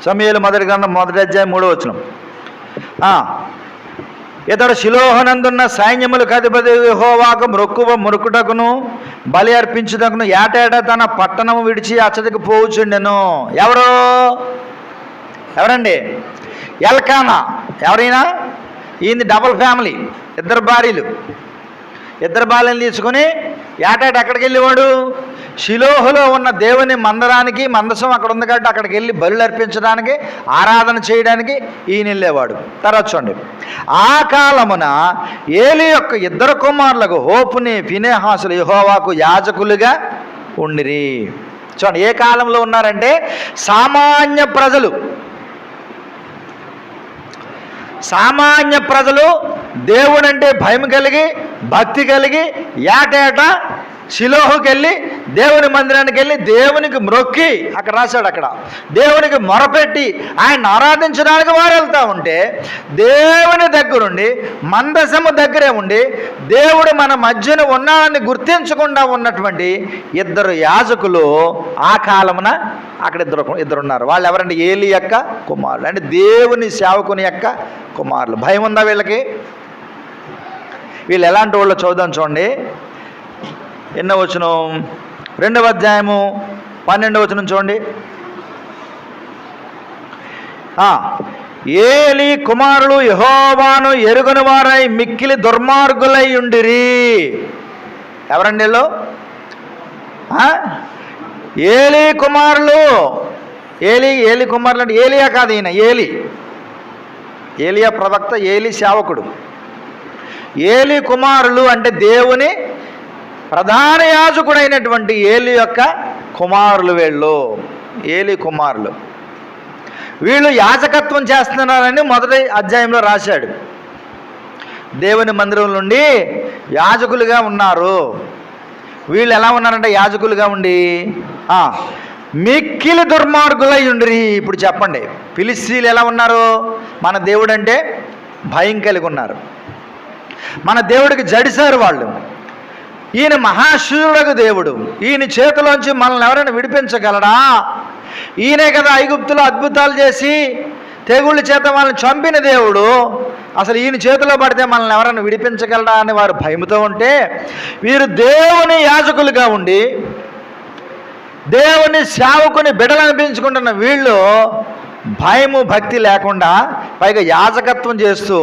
సమూయేలు మొదటి గ్రంథం 1వ అధ్యాయం 3వ వచనం. ఇతడు షిలోహనందున్న సైన్యములకు అధిపతి యెహోవాకు మొక్కుటకును బలి అర్పించుటకును ఏటేటా తన పట్టణము విడిచి అచ్చటికి పోవుచుండెను. ఎవరండి? ఎల్కానా. ఎవరైనా? ఈయన డబుల్ ఫ్యామిలీ, 2 భార్యలు. 2 భార్యలను తీసుకుని ఏటేట ఎక్కడికి వెళ్ళేవాడు? షిలోహులో ఉన్న దేవుని మందరానికి, మందసం అక్కడ ఉంది కాబట్టి అక్కడికి వెళ్ళి బలులు అర్పించడానికి, ఆరాధన చేయడానికి ఈయన వెళ్ళేవాడు. తర్వాత చూడండి, ఆ కాలమున ఏలీ యొక్క 2 కుమారులకు హోపుని ఫినెహాసులు యెహోవాకు యాజకులుగా ఉండిరి. చూడండి, ఏ కాలంలో ఉన్నారంటే సామాన్య ప్రజలు దేవుడంటే భయం కలిగి, భక్తి కలిగి ఏటేటా షిలోహుకి వెళ్ళి దేవుని మందిరానికి వెళ్ళి దేవునికి మొక్కి, అక్కడ రాశాడు, అక్కడ దేవునికి మొరపెట్టి ఆయన ఆరాధించడానికి వారు వెళ్తూ ఉంటే దేవుని దగ్గరుండి మందసము దగ్గరే ఉండి దేవుడు మన మధ్యన ఉన్నాడని గుర్తించకుండా ఉన్నటువంటి 2 యాజకులు ఆ కాలమున అక్కడ ఇద్దరు ఉన్నారు. వాళ్ళు ఎవరంటే ఏలీ యొక్క కుమారులు, అంటే దేవుని సేవకుని యొక్క కుమారులు. భయం ఉందా వీళ్ళకి? వీళ్ళు ఎలాంటి వాళ్ళు చూద్దాం. చూడండి, ఎన్నో వచనం? 2వ అధ్యాయము 12వ వచనం చూడండి. ఏలీ కుమారులు యెహోవాను ఎరుగని వారై మిక్కిలి దుర్మార్గులై ఉండిరి. ఎవరండి వీళ్ళు? ఏలీ కుమారులు. ఏలీ కుమారులు అంటే ఏలియా కాదు, ఈయన ఏలియా ప్రవక్త, ఏలీ సేవకుడు. ఏలీ కుమారులు అంటే దేవుని ప్రధాన యాజకుడైనటువంటి ఏలీ యొక్క కుమారులు వీళ్ళు. ఏలీ కుమారులు వీళ్ళు యాజకత్వం చేస్తున్నారని 1వ అధ్యాయంలో రాశాడు. దేవుని మందిరం నుండి యాజకులుగా ఉన్నారు. వీళ్ళు ఎలా ఉన్నారంటే యాజకులుగా ఉండి మిక్కిలి దుర్మార్గులై ఉండిరి. ఇప్పుడు చెప్పండి, ఫిలిష్తీయులు ఎలా ఉన్నారు? మన దేవుడు అంటే భయం కలిగి ఉన్నారు. మన దేవుడికి జడిశారు వాళ్ళు. ఈయన మహాశూరుడకు దేవుడు, ఈయన చేతిలోంచి మనల్ని ఎవరైనా విడిపించగలడా? ఈయనే కదా ఐగుప్తులో అద్భుతాలు చేసి తెగుళ్ళ చేత వాళ్ళని చంపిన దేవుడు. అసలు ఈయన చేతిలో పడితే మనల్ని ఎవరైనా విడిపించగలడా అని వారు భయముతో ఉంటే, వీరు దేవుని యాజకులుగా ఉండి దేవుని సేవకుని బిడ్డలు అనిపించుకుంటున్న వీళ్ళు భయము భక్తి లేకుండా, పైగా యాజకత్వం చేస్తూ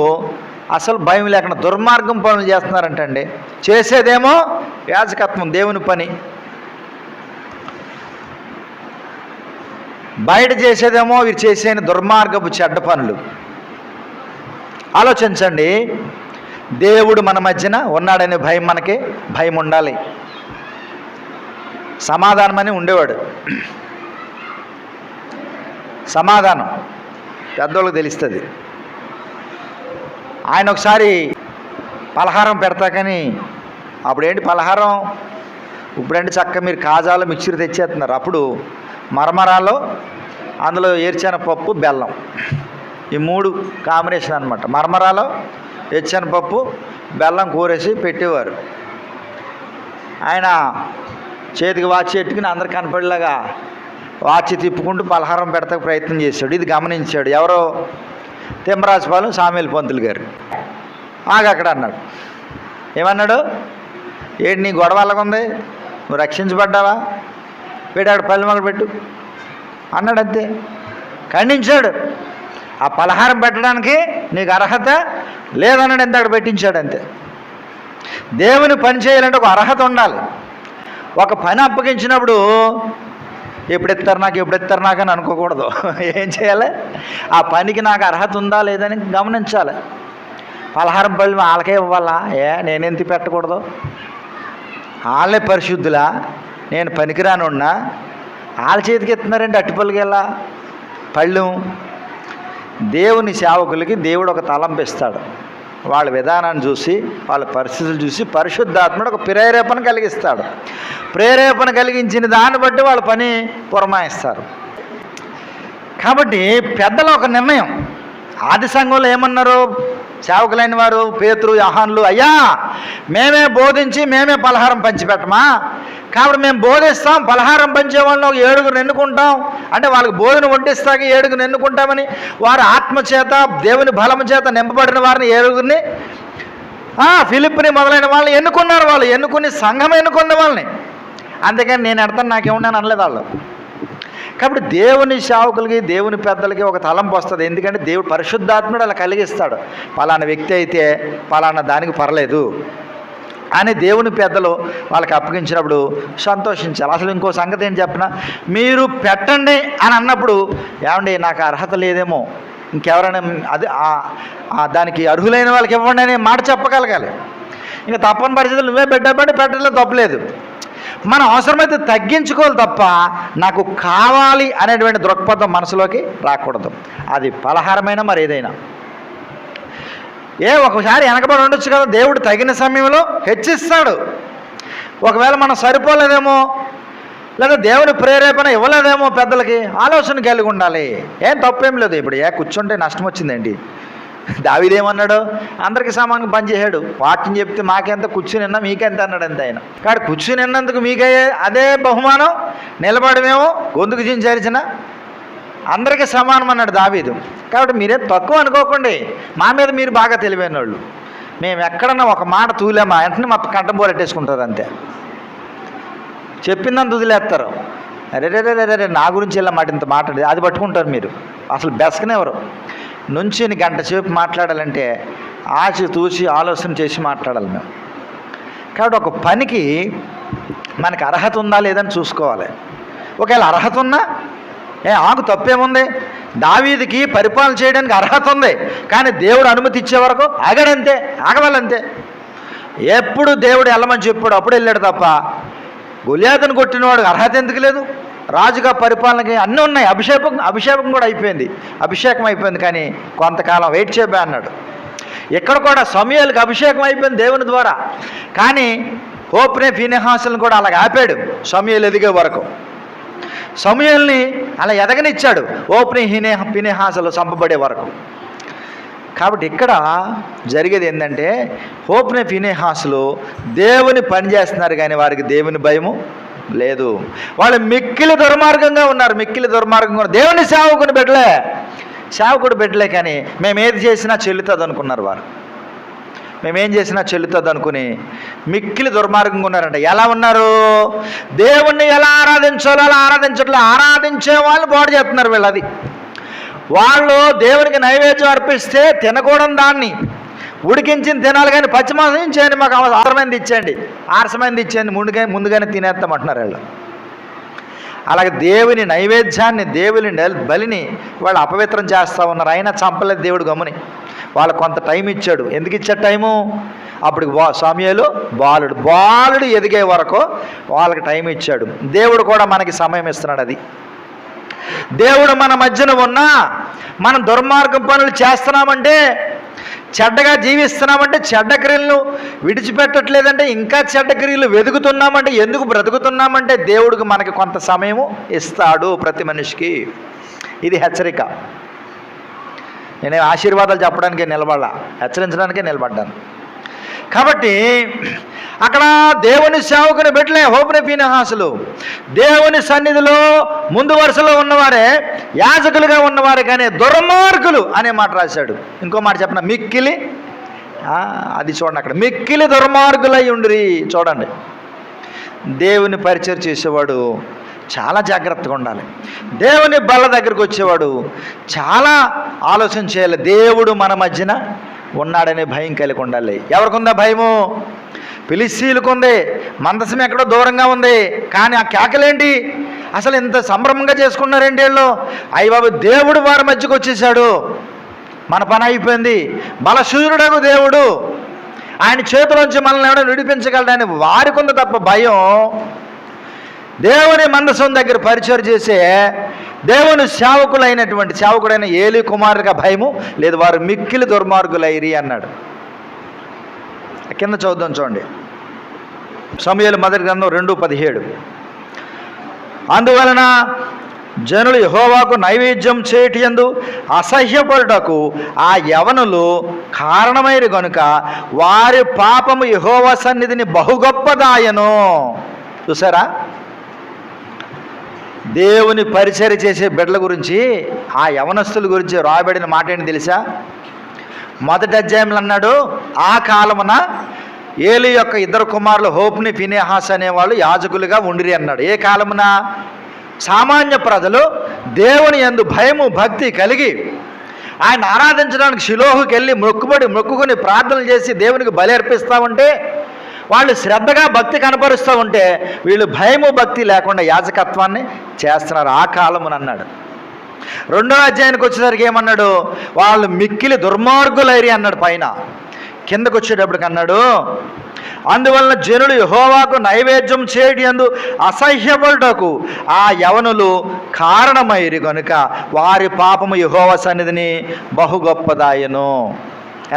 అసలు భయం లేకుండా దుర్మార్గం పనులు చేస్తున్నారంటండి. చేసేదేమో యాజకత్వం, దేవుని పని, బయట చేసేదేమో వీరు చేసే దుర్మార్గపు చెడ్డ పనులు. ఆలోచించండి, దేవుడు మన మధ్యన ఉన్నాడనే భయం, మనకి భయం ఉండాలి. సమాధానం అని ఉండేవాడు. సమాధానం పెద్దోళ్ళకి తెలుస్తుంది. ఆయన ఒకసారి పలహారం పెడతా, కానీ అప్పుడేంటి పలహారం, ఇప్పుడేంటి చక్క మీరు కాజాలు మిక్చర్ తెచ్చేస్తున్నారు. అప్పుడు మరమరాలో అందులో ఏర్చిన పప్పు బెల్లం, ఈ 3 కాంబినేషన్ అనమాట. మరమరాలో ఏర్చిన పప్పు బెల్లం కూరేసి పెట్టేవారు. ఆయన చేతికి వాచ్ పెట్టుకుని అందరు కనపడేలాగా వాచ్ తిప్పుకుంటూ పలహారం పెడతా ప్రయత్నం చేశాడు. ఇది గమనించాడు ఎవరో తిమ్మరాజుపాలెం సామేలు పంతులు గారు. అక్కడ అన్నాడు. ఏమన్నాడు? ఏంటి నీ గొడవ అలాగుంది, నువ్వు రక్షించబడ్డావా, పెట్టాడు పల్లె మొదలు పెట్టు అన్నాడు. అంతే, ఖండించాడు. ఆ పలహారం పెట్టడానికి నీకు అర్హత లేదన్నాడు. ఎంత అక్కడ పెట్టించాడు అంతే. దేవుని పని చేయాలంటే ఒక అర్హత ఉండాలి. ఒక పని అప్పగించినప్పుడు ఎప్పుడెత్తారు నాకు అని అనుకోకూడదు. ఏం చేయాలి? ఆ పనికి నాకు అర్హత ఉందా లేదని గమనించాలి. పలహారం పళ్ళు వాళ్ళకే ఇవ్వాలా? నేనెంత పెట్టకూడదు? వాళ్ళే పరిశుద్ధులా, నేను పనికిరానున్నా వాళ్ళ చేతికి ఎత్తున్నారంటే అట్టిపల్లికి వెళ్ళా పళ్ళు. దేవుని సేవకులకి దేవుడు ఒక తలంపు ఇస్తాడు. వాళ్ళ విధానాన్ని చూసి, వాళ్ళ పరిస్థితులు చూసి పరిశుద్ధాత్ముడు ఒక ప్రేరేపణ కలిగిస్తాడు. ప్రేరేపణ కలిగించిన దాన్ని బట్టి వాళ్ళ పని పురమాయిస్తారు. కాబట్టి పెద్దల ఒక నిర్ణయం. ఆది సంఘంలో ఏమన్నారు సేవకులైన వారు? పేతురు, యోహానులు, అయ్యా మేమే బోధించి మేమే పలహారం పంచిపెట్టమా, కాబట్టి మేము బోధిస్తాం, పలహారం పంచే వాళ్ళని ఒక 7గురు ఎన్నుకుంటాం అంటే వాళ్ళకి బోధన వడ్డిస్తాక 7గురు ఎన్నుకుంటామని వారు ఆత్మచేత దేవుని బలము చేత నింపబడిన వారిని 7గురిని ఫిలిప్ని మొదలైన వాళ్ళని ఎన్నుకున్నారు. వాళ్ళు ఎన్నుకుని సంఘం ఎన్నుకున్న వాళ్ళని. అందుకని నేను ఎడతాను నాకేమున్నాను అనలేదు వాళ్ళు. కాబట్టి దేవుని సేవకులకి దేవుని పెద్దలకి ఒక తలంపు వస్తుంది. ఎందుకంటే దేవుడు పరిశుద్ధాత్ముడు అలా కలిగిస్తాడు. పలానా వ్యక్తి అయితే పలానా దానికి పర్లేదు అని దేవుని పెద్దలు వాళ్ళకి అప్పగించినప్పుడు సంతోషించాలి. అసలు ఇంకో సంగతి ఏం చెప్పినా, మీరు పెట్టండి అని అన్నప్పుడు ఏమండి నాకు అర్హత లేదేమో, ఇంకెవరైనా అది దానికి అర్హులైన వాళ్ళకి ఇవ్వండి అనే మాట చెప్పగలగాలి. ఇంకా తప్పని పరిస్థితులు నువ్వే పెట్టలేదు తప్పలేదు. మనం అవసరమైతే తగ్గించుకోవాలి తప్ప నాకు కావాలి అనేటువంటి దృక్పథం మనసులోకి రాకూడదు. అది పలహారమైనా మరి ఏదైనా. ఒకసారి వెనకబడి ఉండొచ్చు కదా, దేవుడు తగిన సమయంలో హెచ్చిస్తాడు. ఒకవేళ మనం సరిపోలేదేమో, లేదా దేవుని ప్రేరేపణ ఇవ్వలేదేమో, పెద్దలకి ఆలోచన కలిగి ఉండాలి. ఏం తప్పేం లేదు. ఇప్పుడు కూర్చుంటే నష్టం వచ్చిందండి. దావీదేమన్నాడు? అందరికీ సమానంగా పనిచేసాడు. వాక్యం చెప్తే మాకెంత, కూర్చుని నిన్నా మీకెంత అన్నాడు అంతే ఆయన. కాబట్టి కూర్చుని నిన్నందుకు మీకే అదే బహుమానం, నిలబడమేమో గొంతుకు చించరిచిన అందరికీ సమానం అన్నాడు దావీదు. కాబట్టి మీరేం తక్కువ అనుకోకండి. మా మీద మీరు బాగా తెలివైన వాళ్ళు. మేము ఎక్కడన్నా ఒక మాట తూలేమా వెంటనే మా కంఠం పోరెట్టేసుకుంటారు అంతే. చెప్పిందంత వదిలేస్తారు. అరే నా గురించి ఇలా మాట ఇంత మాట్లాడి అది పట్టుకుంటారు మీరు. అసలు బెసకనేవరు. నుంచిని గంట సేపు మాట్లాడాలంటే ఆచి తూచి ఆలోచన చేసి మాట్లాడాలి మేము. కాబట్టి ఒక పనికి మనకి అర్హత ఉందా లేదని చూసుకోవాలి. ఒకవేళ అర్హత ఉన్నా ఆకు తప్పేముంది? దావీదుకి పరిపాలన చేయడానికి అర్హత ఉంది, కానీ దేవుడు అనుమతి ఇచ్చే వరకు ఆగాడంతే, ఆగవాలంతే. ఎప్పుడు దేవుడు వెళ్ళమని చెప్పాడు అప్పుడు వెళ్ళాడు తప్ప గొలియాతును కొట్టినవాడు అర్హత ఎందుకు లేదు? రాజుగా పరిపాలనకి అన్నీ ఉన్నాయి. అభిషేకం కూడా అయిపోయింది, అభిషేకం అయిపోయింది, కానీ కొంతకాలం వెయిట్ చేయబా అన్నాడు. ఇక్కడ కూడా సమూయేలుకి అభిషేకం అయిపోయింది దేవుని ద్వారా, కానీ హోప్నే ఫీనెహాసులను కూడా అలాగ ఆపాడు సమూయేలు ఎదిగే వరకు. సమూయేలుని అలా ఎదగనిచ్చాడు హోప్ని ఫీనెహాసులు చంపబడే వరకు. కాబట్టి ఇక్కడ జరిగేది ఏంటంటే హోప్నే ఫినెహాసులు దేవుని పని చేస్తున్నారు, కానీ వారికి దేవుని భయము లేదు. వాళ్ళు మిక్కిలి దుర్మార్గంగా ఉన్నారు, మిక్కిలి దుర్మార్గంగా ఉన్నారు. దేవుని సేవకుడు బిడ్డలే కానీ మేము ఏది చేసినా చెల్లుతుంది అనుకున్నారు వారు. మేమేం చేసినా చెల్లుతుంది అనుకుని మిక్కిలి దుర్మార్గంగా ఉన్నారంట. ఎలా ఉన్నారు? దేవుణ్ణి ఎలా ఆరాధించాలో అలా ఆరాధించట్లే, ఆరాధించే వాళ్ళని పాడు చేస్తున్నారు వీళ్ళు. అది వాళ్ళు దేవునికి నైవేద్యం అర్పిస్తే తినకూడని దాన్ని ఉడికించింది తినాలి, కానీ పచ్చిమాంసం ఇచ్చేయండి, మాకు అవసరమైనది ఇచ్చేయండి, ఆరసమైనది ఇచ్చేయండి, ముందుగానే తినేస్తామంటున్నారు వీళ్ళు. అలాగే దేవుని నైవేద్యాన్ని, దేవుని బలిని వాళ్ళు అపవిత్రం చేస్తూ ఉన్నారు. అయినా చంపలేదు దేవుడు గమ్ముని. వాళ్ళకు కొంత టైం ఇచ్చాడు. ఎందుకు ఇచ్చాడు టైము? అప్పుడు సమూయేలు బాలుడు ఎదిగే వరకు వాళ్ళకి టైం ఇచ్చాడు. దేవుడు కూడా మనకి సమయం ఇస్తున్నాడు. అది దేవుడు మన మధ్యన ఉన్నా మనం దుర్మార్గం పనులు చేస్తున్నామంటే, చెడ్డగా జీవిస్తున్నామంటే, చెడ్డ క్రియలను విడిచిపెట్టట్లేదంటే, ఇంకా చెడ్డ క్రియలు వెతుకుతున్నామంటే, ఎందుకు బ్రతుకుతున్నామంటే దేవుడికి మనకి కొంత సమయము ఇస్తాడు ప్రతి మనిషికి. ఇది హెచ్చరిక. నేను ఆశీర్వాదాలు చెప్పడానికే నిలబడాల, హెచ్చరించడానికే నిలబడ్డాను. కాబట్టి అక్కడ దేవుని సేవకుని బిడ్డలే హోప్నే ఫినెహాసులు దేవుని సన్నిధిలో ముందు వరుసలో ఉన్నవారే, యాజకులుగా ఉన్నవారే, కానీ దుర్మార్గులు అనే మాట రాశాడు. ఇంకో మాట చెప్పిన మిక్కిలి, అది చూడండి అక్కడ, మిక్కిలి దుర్మార్గులై ఉండిరి. చూడండి, దేవుని పరిచయం చేసేవాడు చాలా జాగ్రత్తగా ఉండాలి. దేవుని బల్ల దగ్గరికి వచ్చేవాడు చాలా ఆలోచన చేయాలి. దేవుడు మన మధ్యన ఉన్నాడనే భయం కలిగి ఉండాలి. ఎవరికుందా భయము? ఫిలిష్తీయులకు ఉంది. మందసం ఎక్కడో దూరంగా ఉంది, కానీ ఆ కేకలేంటి? అసలు ఇంత సంభ్రమంగా చేసుకున్నారేంటి వీళ్ళు? అయ్య బాబు, దేవుడు వారి మధ్యకు వచ్చేసాడు, మన పని అయిపోయింది. బలశూరుడగు దేవుడు, ఆయన చేతిలోంచి మనల్ని ఎవడో విడిపించగలడని వారికి ఉంది తప్ప భయం. దేవుని మందసం దగ్గర పరిచయం చేసే దేవుని సేవకుడైన ఏలీ కుమారుడిగా భయము లేదు. వారు మిక్కిలి దుర్మార్గులైరి అన్నాడు. కింద చూద్దాం, చూడండి. సమూయేలు మొదటి గ్రంథం 2:17. అందువలన జనులు యెహోవాకు నైవేద్యం చేయుటయందు అసహ్యపడుటకు ఆ యవనులు కారణమైరు గనుక వారి పాపము యెహోవా సన్నిధిని బహుగొప్పదాయను. చూసారా? దేవుని పరిచర్య చేసే బిడ్డల గురించి, ఆ యవనస్తుల గురించి రాయబడిన మాట ఏంటి తెలుసా? మొదటి అధ్యాయంలో అన్నాడు, ఆ కాలమున ఏలీ యొక్క ఇద్దరు కుమారులు హోప్ని ఫినెహాస్ అనేవాళ్ళు యాజకులుగా ఉండిరి అన్నాడు. ఏ కాలమున? సామాన్య ప్రజలు దేవుని యందు భయము భక్తి కలిగి ఆయన ఆరాధించడానికి షిలోహుకి వెళ్ళి మొక్కుకుని ప్రార్థనలు చేసి దేవునికి బలి అర్పిస్తూ ఉంటే, వాళ్ళు శ్రద్ధగా భక్తి కనపరుస్తూ ఉంటే వీళ్ళు భయము భక్తి లేకుండా యాజకత్వాన్ని చేస్తున్నారు ఆ కాలమున అన్నాడు. రెండో అధ్యాయానికి వచ్చేసరికి ఏమన్నాడు? వాళ్ళు మిక్కిలి దుర్మార్గులైరి అన్నాడు పైన. కిందకు వచ్చేటప్పటికి అన్నాడు, అందువలన జనులు యెహోవాకు నైవేద్యం చేయడందు అసహ్యపడుటకు ఆ యవనులు కారణమైరి కనుక వారి పాపము యెహోవా సన్నిధిని బహు గొప్పదాయను.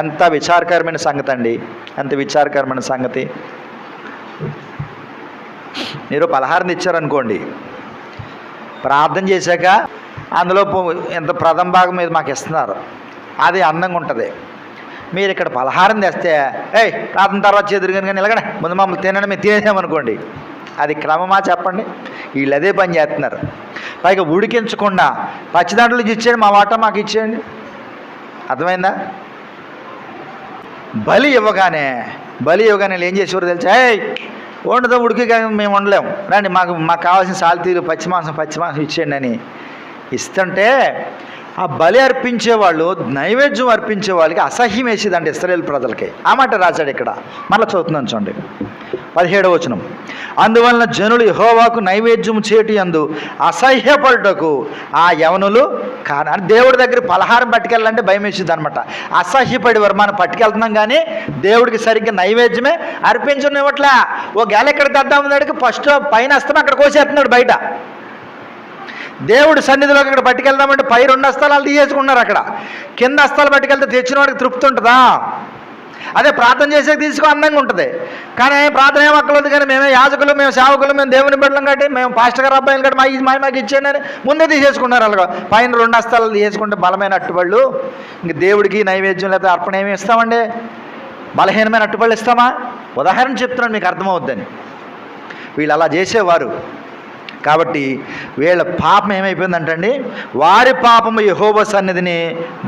ఎంత విచారకరమైన సంగతి అండి, ఎంత విచారకరమైన సంగతి. మీరు పలహారం ఇచ్చారనుకోండి, ప్రార్థన చేశాక అందులో ఎంత ప్రథమ భాగం మీద మాకు ఇస్తున్నారు, అది అందంగా ఉంటుంది. మీరు ఇక్కడ పలహారం తెస్తే ప్రార్థన తర్వాత చేదురుగాని కానీ ఇలాగనే ముందు మమ్మల్ని తినడం మేము తినేసామనుకోండి, అది క్రమమా చెప్పండి? వీళ్ళు అదే పని చేస్తున్నారు. పైగా ఉడికించకుండా పచ్చిదాంట్లో ఇచ్చేయండి, మా వాటా మాకు ఇచ్చేయండి. అర్థమైందా? బలి ఇవ్వగానే ఏం చేసేవారు తెలుసా? వండుతో ఉడికి మేము వండలేము, రండి మాకు కావాల్సిన సాల్తీలు పచ్చిమాంసం ఇచ్చేయండి అని ఇస్తుంటే, ఆ బలి అర్పించేవాళ్ళు, నైవేద్యం అర్పించే వాళ్ళకి అసహ్యం వేసేదండి ఇశ్రాయేలు ప్రజలకి. ఆ మాట రాశాడు ఇక్కడ. మళ్ళీ చదువుతున్నాను చూడండి, 17వ వచనం. అందువలన జనులు యెహోవాకు నైవేద్యం చేయుటయందు అసహ్యపడుటకు ఆ యవనులు అని దేవుడి దగ్గర పలహారం పట్టుకెళ్ళాలంటే భయం వేసేది అనమాట. అసహ్యపడేవారు. మనం పట్టుకెళ్తున్నాం కానీ దేవుడికి సరిగ్గా నైవేద్యమే అర్పించనివ్వట్లే. ఓ గేల ఇక్కడ తెద్దామన్నాడికి ఫస్ట్ పైన వస్తాం అక్కడ కోసేస్తున్నాడు బయట. దేవుడి సన్నిధిలోకి ఇక్కడ పట్టుకెళ్దామంటే పై 2 హస్తాలు తీసేసుకున్నారు. అక్కడ కింద హస్తాలు పట్టుకెళ్తే తెచ్చిన వాడికి తృప్తి ఉంటుందా? అదే ప్రార్థన చేసేది తీసుకో అందంగా ఉంటుంది. కానీ ప్రార్థన ఏం అక్కర్లేదు, కానీ మేమే యాజకులు, మేము సేవకులు, మేము దేవుని బిడ్డలం కట్టి, మేము పాస్టర్ గారు అబ్బాయిలు కట్టి మాకు ఇచ్చేయండి అని ముందే తీసేసుకున్నారు. అలాగా పైన 2 హస్తాలు తీసేసుకుంటే బలమైన అట్టుబళ్ళు. ఇంక దేవుడికి నైవేద్యం లేదా అర్పణ ఏమి ఇస్తామండి? బలహీనమైన అట్టుబళ్ళు ఇస్తామా? ఉదాహరణ చెప్తున్నాను మీకు అర్థమవుద్దని. వీళ్ళు అలా చేసేవారు. కాబట్టి వీళ్ళ పాపం ఏమైపోయిందంటండి, వారి పాపము యెహోవా సన్నిధిని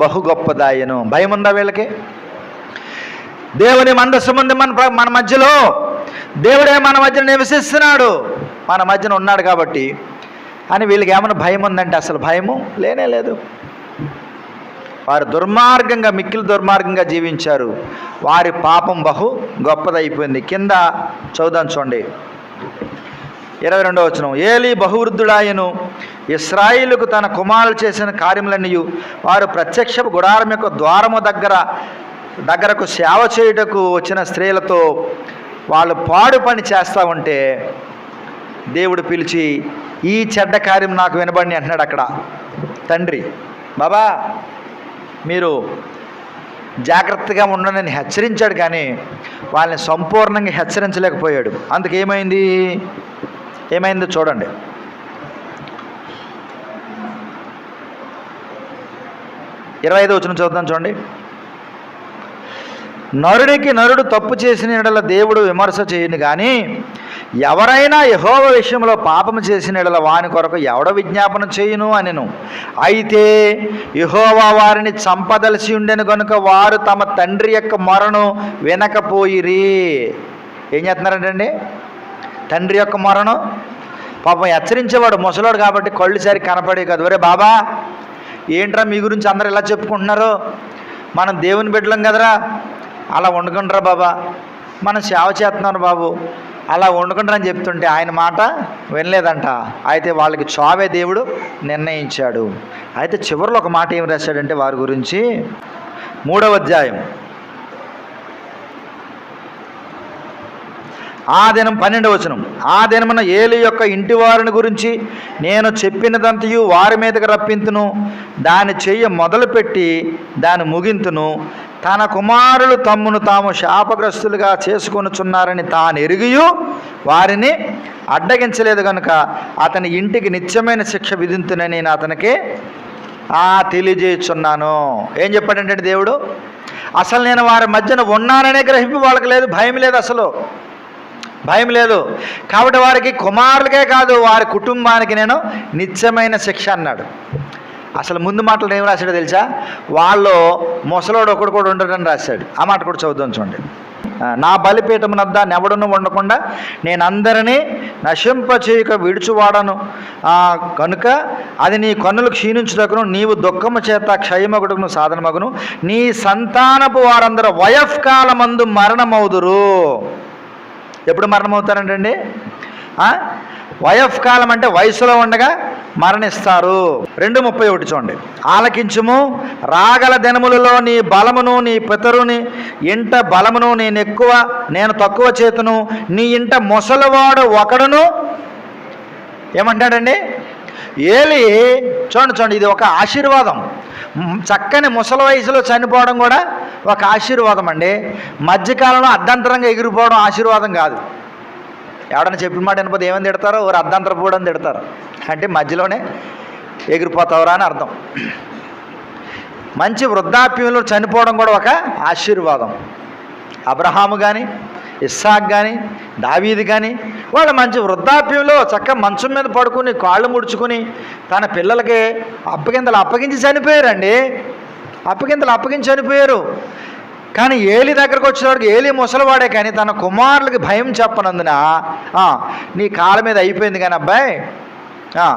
బహు గొప్పదాయను. భయం ఉందా వీళ్ళకి? దేవుని మందస్సు ముందు మన మధ్యలో, దేవుడే మన మధ్యన నివసిస్తున్నాడు, మన మధ్యన ఉన్నాడు కాబట్టి అని వీళ్ళకి ఏమైనా భయం ఉందంటే అసలు భయము లేనే లేదు. వారు దుర్మార్గంగా, మిక్కిలి దుర్మార్గంగా జీవించారు. వారి పాపం బహు గొప్పదైపోయింది. కింద చదువుదాం చూడండి, 22వ వచనం. ఏలీ బహువృద్ధుడాయను, ఇశ్రాయేలుకు తన కుమారులు చేసిన కార్యములన్నీ వారు ప్రత్యక్షపు గుడారం యొక్క ద్వారము దగ్గరకు సేవ చేయుటకు వచ్చిన స్త్రీలతో వాళ్ళు పాడు పని చేస్తూ ఉంటే దేవుడు పిలిచి ఈ చెడ్డ కార్యం నాకు వినబడి అంటున్నాడు. అక్కడ తండ్రి, బాబా మీరు జాగ్రత్తగా ఉండనని హెచ్చరించాడు, కానీ వాళ్ళని సంపూర్ణంగా హెచ్చరించలేకపోయాడు. ఏమైందో చూడండి. ఇరవై 25వ వచనం చదువుతాం చూడండి. నరుడికి నరుడు తప్పు చేసిన యెడల దేవుడు విమర్శ చేయను, కానీ ఎవరైనా యెహోవా విషయంలో పాపము చేసిన యెడల వాని కొరకు ఎవడ విజ్ఞాపన చేయును అనెను. అయితే యెహోవా వారిని చంపదలిసి ఉండెను గనుక వారు తమ తండ్రి యొక్క మొరను వినకపోయిరి. ఏం చేస్తున్నారంటండి? తండ్రి యొక్క మొరను పాపం హెచ్చరించేవాడు ముసలోడు కాబట్టి కళ్ళు సరి కనపడే కదా. ఒరే బాబా, ఏంట్రా మీ గురించి అందరూ ఇలా చెప్పుకుంటున్నారు, మనం దేవుని బిడ్డలం కదరా, అలా వండుకుంటారా బాబా, మనం సేవ చేస్తున్నాను బాబు, అలా వండుకుంటారా అని చెప్తుంటే ఆయన మాట వినలేదంట. అయితే వాళ్ళకి చావే దేవుడు నిర్ణయించాడు. అయితే చివరిలో ఒక మాట ఏం రాశాడంటే వారి గురించి, 3వ అధ్యాయం ఆ దినం 12వ వచనం. ఆ దినమున ఏలీ యొక్క ఇంటి వారిని గురించి నేను చెప్పినదంతయు వారి మీదకి రప్పింతును, దాని చెయ్య మొదలుపెట్టి దాని ముగింతును. తన కుమారులు తమ్మును తాము శాపగ్రస్తులుగా చేసుకొనుచున్నారని తాను ఎరిగియు వారిని అడ్డగించలేదు కనుక అతని ఇంటికి నిత్యమైన శిక్ష విధింతునని నేను అతనికి తెలియజేయుచున్నాను. ఏం చెప్పాడంటే దేవుడు, అసలు నేను వారి మధ్యన ఉన్నాననే గ్రహింపు వాళ్ళకి లేదు, భయం లేదు, అసలు భయం లేదు. కాబట్టి వారికి కుమారులకే కాదు వారి కుటుంబానికి నేను నిత్యమైన శిక్ష అన్నాడు. అసలు ముందు మాటలు ఏం రాశాడో తెలుసా? వాళ్ళు ముసలోడు ఒకడు కూడా ఉండడని రాశాడు. ఆ మాట కూడా చదువుదాం చూడండి. నా బలిపీఠమునద్ద నెవడును ఉండకుండా నేను అందరినీ నశింపచేయక విడుచువాడను కనుక అది నీ కన్నులు క్షీణించుటకును నీవు దుఃఖము చేత క్షయమగుటకును సాధనమగును. నీ సంతానపు వారందరూ వయఃకాలమందు మరణమవుదురు. ఎప్పుడు మరణమవుతారంటండి? వయఃకాలం అంటే వయసులో ఉండగా మరణిస్తారు. 2:31 చూడండి. ఆలకించుము, రాగల దినములలో నీ బలమును నీ పితరుని ఇంట బలమును నేను తక్కువ చేతును, నీ ఇంట ముసలివాడు ఒకడును. ఏమంటాడండి ఏలీ? చూడండి, ఇది ఒక ఆశీర్వాదం. చక్కని ముసలి వయసులో చనిపోవడం కూడా ఒక ఆశీర్వాదం అండి. మధ్యకాలంలో అర్ధంతరంగా ఎగిరిపోవడం ఆశీర్వాదం కాదు. ఎవడన్నా చెప్పిన మాట వినకపోతే ఏమని తిడతారో, ఒక అర్ధంతరపోవడం తిడతారు. అంటే మధ్యలోనే ఎగిరిపోతావురా అని అర్థం. మంచి వృద్ధాప్యంలో చనిపోవడం కూడా ఒక ఆశీర్వాదం. అబ్రహాము కానీ, ఇస్సాక్ కానీ, దావీదు కానీ వాళ్ళు మంచి వృద్ధాప్యంలో చక్కగా మంచం మీద పడుకుని కాళ్ళు ముడుచుకుని తన పిల్లలకి అప్పగించి చనిపోయారండి. అప్పగించి చనిపోయారు. కానీ ఏలీ దగ్గరకు వచ్చేవాడికి ఏలీ ముసలివాడే, కానీ తన కుమారులకి భయం చెప్పనందున నీ కాళ్ళ మీద అయిపోయింది కానీ అబ్బాయి,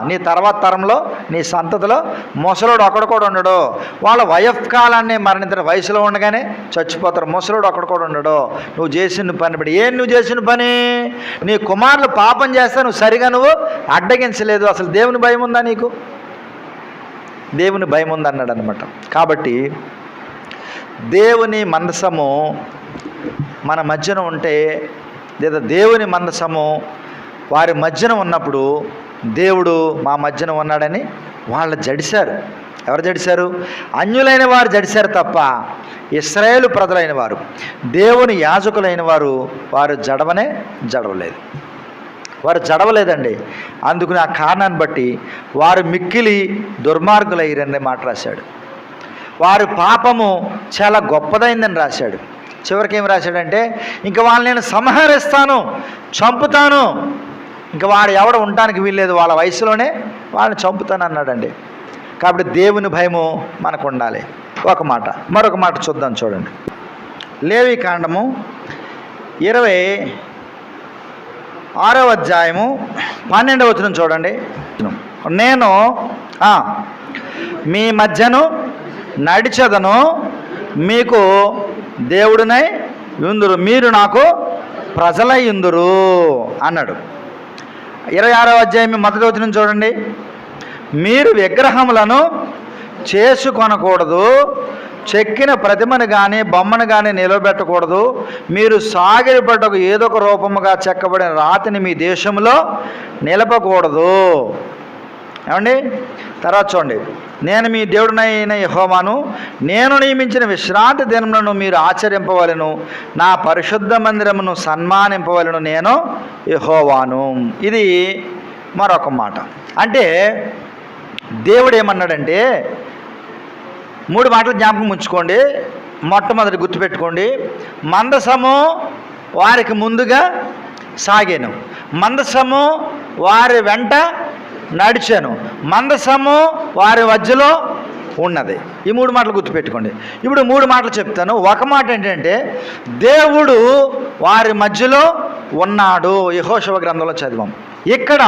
నీ తర్వాత తరంలో నీ సంతతిలో ముసలోడు ఒకడు కూడా ఉండడు. వాళ్ళ వయఃకాలాన్ని మరణించిన వయసులో ఉండగానే చచ్చిపోతారు. ముసలోడు ఒకడు కూడా ఉండడు. నువ్వు చేసిన పని బట్టి నువ్వు చేసిన పని, నీ కుమారులు పాపం చేస్తే నువ్వు సరిగా అడ్డగించలేదు. అసలు దేవుని భయం ఉందా నీకు? దేవుని భయం ఉందన్నాడు అనమాట. కాబట్టి దేవుని మందసము మన మధ్యన ఉంటే, లేదా దేవుని మందసము వారి మధ్యన ఉన్నప్పుడు దేవుడు మా మధ్యన ఉన్నాడని వాళ్ళు జడిశారు. ఎవరు జడిశారు? అన్యులైన వారు జడిశారు తప్ప ఇశ్రాయేలు ప్రజలైన వారు, దేవుని యాజకులైన వారు జడవలేదు. వారు జడవలేదండి. అందుకని ఆ కారణాన్ని బట్టి వారు మిక్కిలి దుర్మార్గులయ్యారనే మాట రాశాడు. వారి పాపము చాలా గొప్పదైందని రాశాడు. చివరికి ఏం రాశాడంటే, ఇంక వాళ్ళని నేను సంహరిస్తాను, చంపుతాను, ఇంక వాడు ఎవడ ఉండటానికి వీల్లేదు, వాళ్ళ వయసులోనే వాళ్ళని చంపుతాను అన్నాడండి. కాబట్టి దేవుని భయము మనకు ఉండాలి. ఒక మాట. మరొక మాట చూద్దాం, చూడండి. లేవి కాండము 26వ అధ్యాయము 12వ వచనం చూడండి. నేను మీ మధ్యను నడిచెదను, మీకు దేవుడినై యుందురు, మీరు నాకు ప్రజలై యుందురు అన్నాడు. 26వ అధ్యాయం 1వ వచనం చూడండి. మీరు విగ్రహములను చేసుకొనకూడదు, చెక్కిన ప్రతిమను కానీ బొమ్మను కానీ నిలబెట్టకూడదు, మీరు సాగిలపడ్డకు ఏదో ఒక రూపముగా చెక్కబడిన రాతిని మీ దేశంలో నిలపకూడదు. ఏమండి? తర్వాత చూడండి. నేను మీ దేవుడినైన యెహోవాను, నేను నియమించిన విశ్రాంతి దినములను మీరు ఆచరింపవలెను, నా పరిశుద్ధ మందిరమును సన్మానింపవలెను, నేను యెహోవాను. ఇది మరొక మాట. అంటే దేవుడు ఏమన్నాడంటే, 3 మాటలు జ్ఞాపకం ఉంచుకోండి. మొట్టమొదటి గుర్తుపెట్టుకోండి. మందసము వారికి ముందుగా సాగాను, మందసము వారి వెంట నడిచాను, మందసము వారి మధ్యలో ఉన్నది. ఈ 3 మాటలు గుర్తుపెట్టుకోండి. ఇప్పుడు 3 మాటలు చెప్తాను. ఒక మాట ఏంటంటే, దేవుడు వారి మధ్యలో ఉన్నాడు. యెహోషువ గ్రంథంలో చదివాం. ఇక్కడ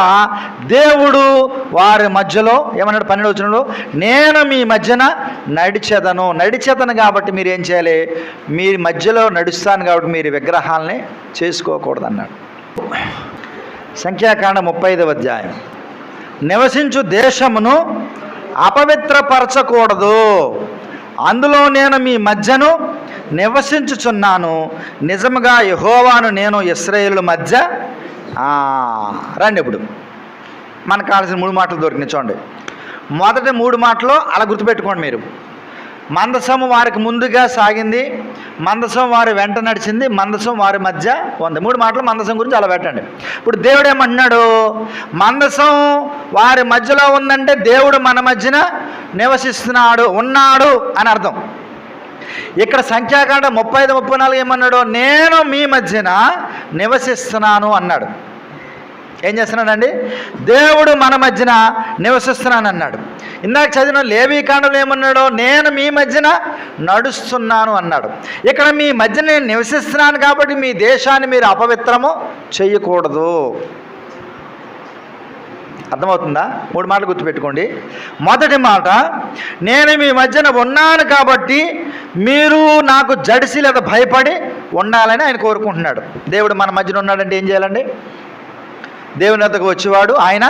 దేవుడు వారి మధ్యలో ఏమన్నాడు? 12వ వచనంలో, నేను మీ మధ్యన నడిచెదను కాబట్టి మీరు ఏం చేయాలి? మీ మధ్యలో నడుస్తాను కాబట్టి మీరు విగ్రహాలని చేసుకోకూడదు అన్నాడు. సంఖ్యాకాండం 35వ అధ్యాయం. నివసించు దేశమును అపవిత్రపరచకూడదు, అందులో నేను మీ మధ్యను నివసించుచున్నాను, నిజముగా యెహోవాను నేను ఇశ్రాయేలు మధ్య. రండి, ఇప్పుడు మనకు కావాల్సిన 3 మాటలు దొరికినాయి. చూడండి. మొదటి 3 మాటలు అలా గుర్తుపెట్టుకోండి మీరు. మందసము వారికి ముందుగా సాగింది, మందసం వారి వెంట నడిచింది, మందసం వారి మధ్య ఉంది. 3 మాటలు మందసం గురించి అలా పెట్టండి. ఇప్పుడు దేవుడు ఏమంటున్నాడు? మందసం వారి మధ్యలో ఉందంటే దేవుడు మన మధ్యన ఉన్నాడు అని అర్థం. ఇక్కడ సంఖ్యాకాండం 35-34 ఏమన్నాడు? నేను మీ మధ్యన నివసిస్తున్నాను అన్నాడు. ఏం చేస్తున్నాడండి? దేవుడు మన మధ్యన నివసిస్తున్నాను అన్నాడు. ఇందాక చదివిన లేవీ కాండంలో ఏమన్నాడు? నేను మీ మధ్యన నడుస్తున్నాను అన్నాడు. ఇక్కడ మీ మధ్యన నేను నివసిస్తున్నాను కాబట్టి మీ దేశాన్ని మీరు అపవిత్రము చేయకూడదు. అర్థమవుతుందా? 3 మాటలు గుర్తుపెట్టుకోండి. మొదటి మాట, నేను మీ మధ్యన ఉన్నాను కాబట్టి మీరు నాకు జడిసి లేదా భయపడి ఉండాలని ఆయన కోరుకుంటున్నాడు. దేవుడు మన మధ్యన ఉన్నాడంటే ఏం చేయాలండి? దేవుని వద్దకు వచ్చేవాడు ఆయన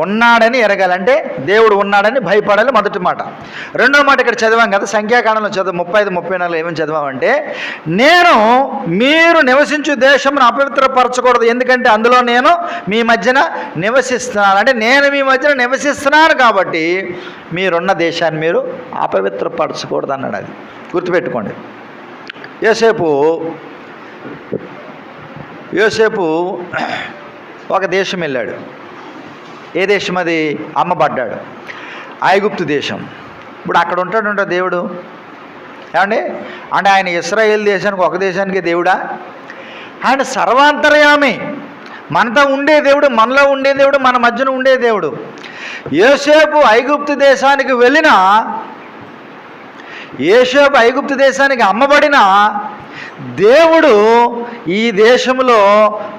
ఉన్నాడని ఎరగాలంటే దేవుడు ఉన్నాడని భయపడాలి. మొదటి మాట. రెండో మాట ఇక్కడ చదివాం కదా, సంఖ్యాకాండంలో 35-34 ఏమని చదివామంటే, మీరు నివసించు దేశంను అపవిత్రపరచకూడదు, ఎందుకంటే అందులో నేను మీ మధ్యన నివసిస్తున్నాను. అంటే నేను మీ మధ్యన నివసిస్తున్నాను కాబట్టి మీరున్న దేశాన్ని మీరు అపవిత్రపరచకూడదు అన్నాడు. అది గుర్తుపెట్టుకోండి. యోసేపు ఒక దేశం వెళ్ళాడు. ఏ దేశం అది? అమ్మబడ్డాడు. ఐగుప్తు దేశం. ఇప్పుడు అక్కడ ఉంటాడు దేవుడు. ఏమండి? అంటే ఆయన ఇశ్రాయేల్ దేశానికి, ఒక దేశానికి దేవుడా? ఆయన సర్వాంతర్యామి, మనతో ఉండే దేవుడు, మనలో ఉండే దేవుడు, మన మధ్యన ఉండే దేవుడు. యోసేపు ఐగుప్తు దేశానికి వెళ్ళినా, యోసేపు ఐగుప్తు దేశానికి అమ్మబడిన దేవుడు ఈ దేశంలో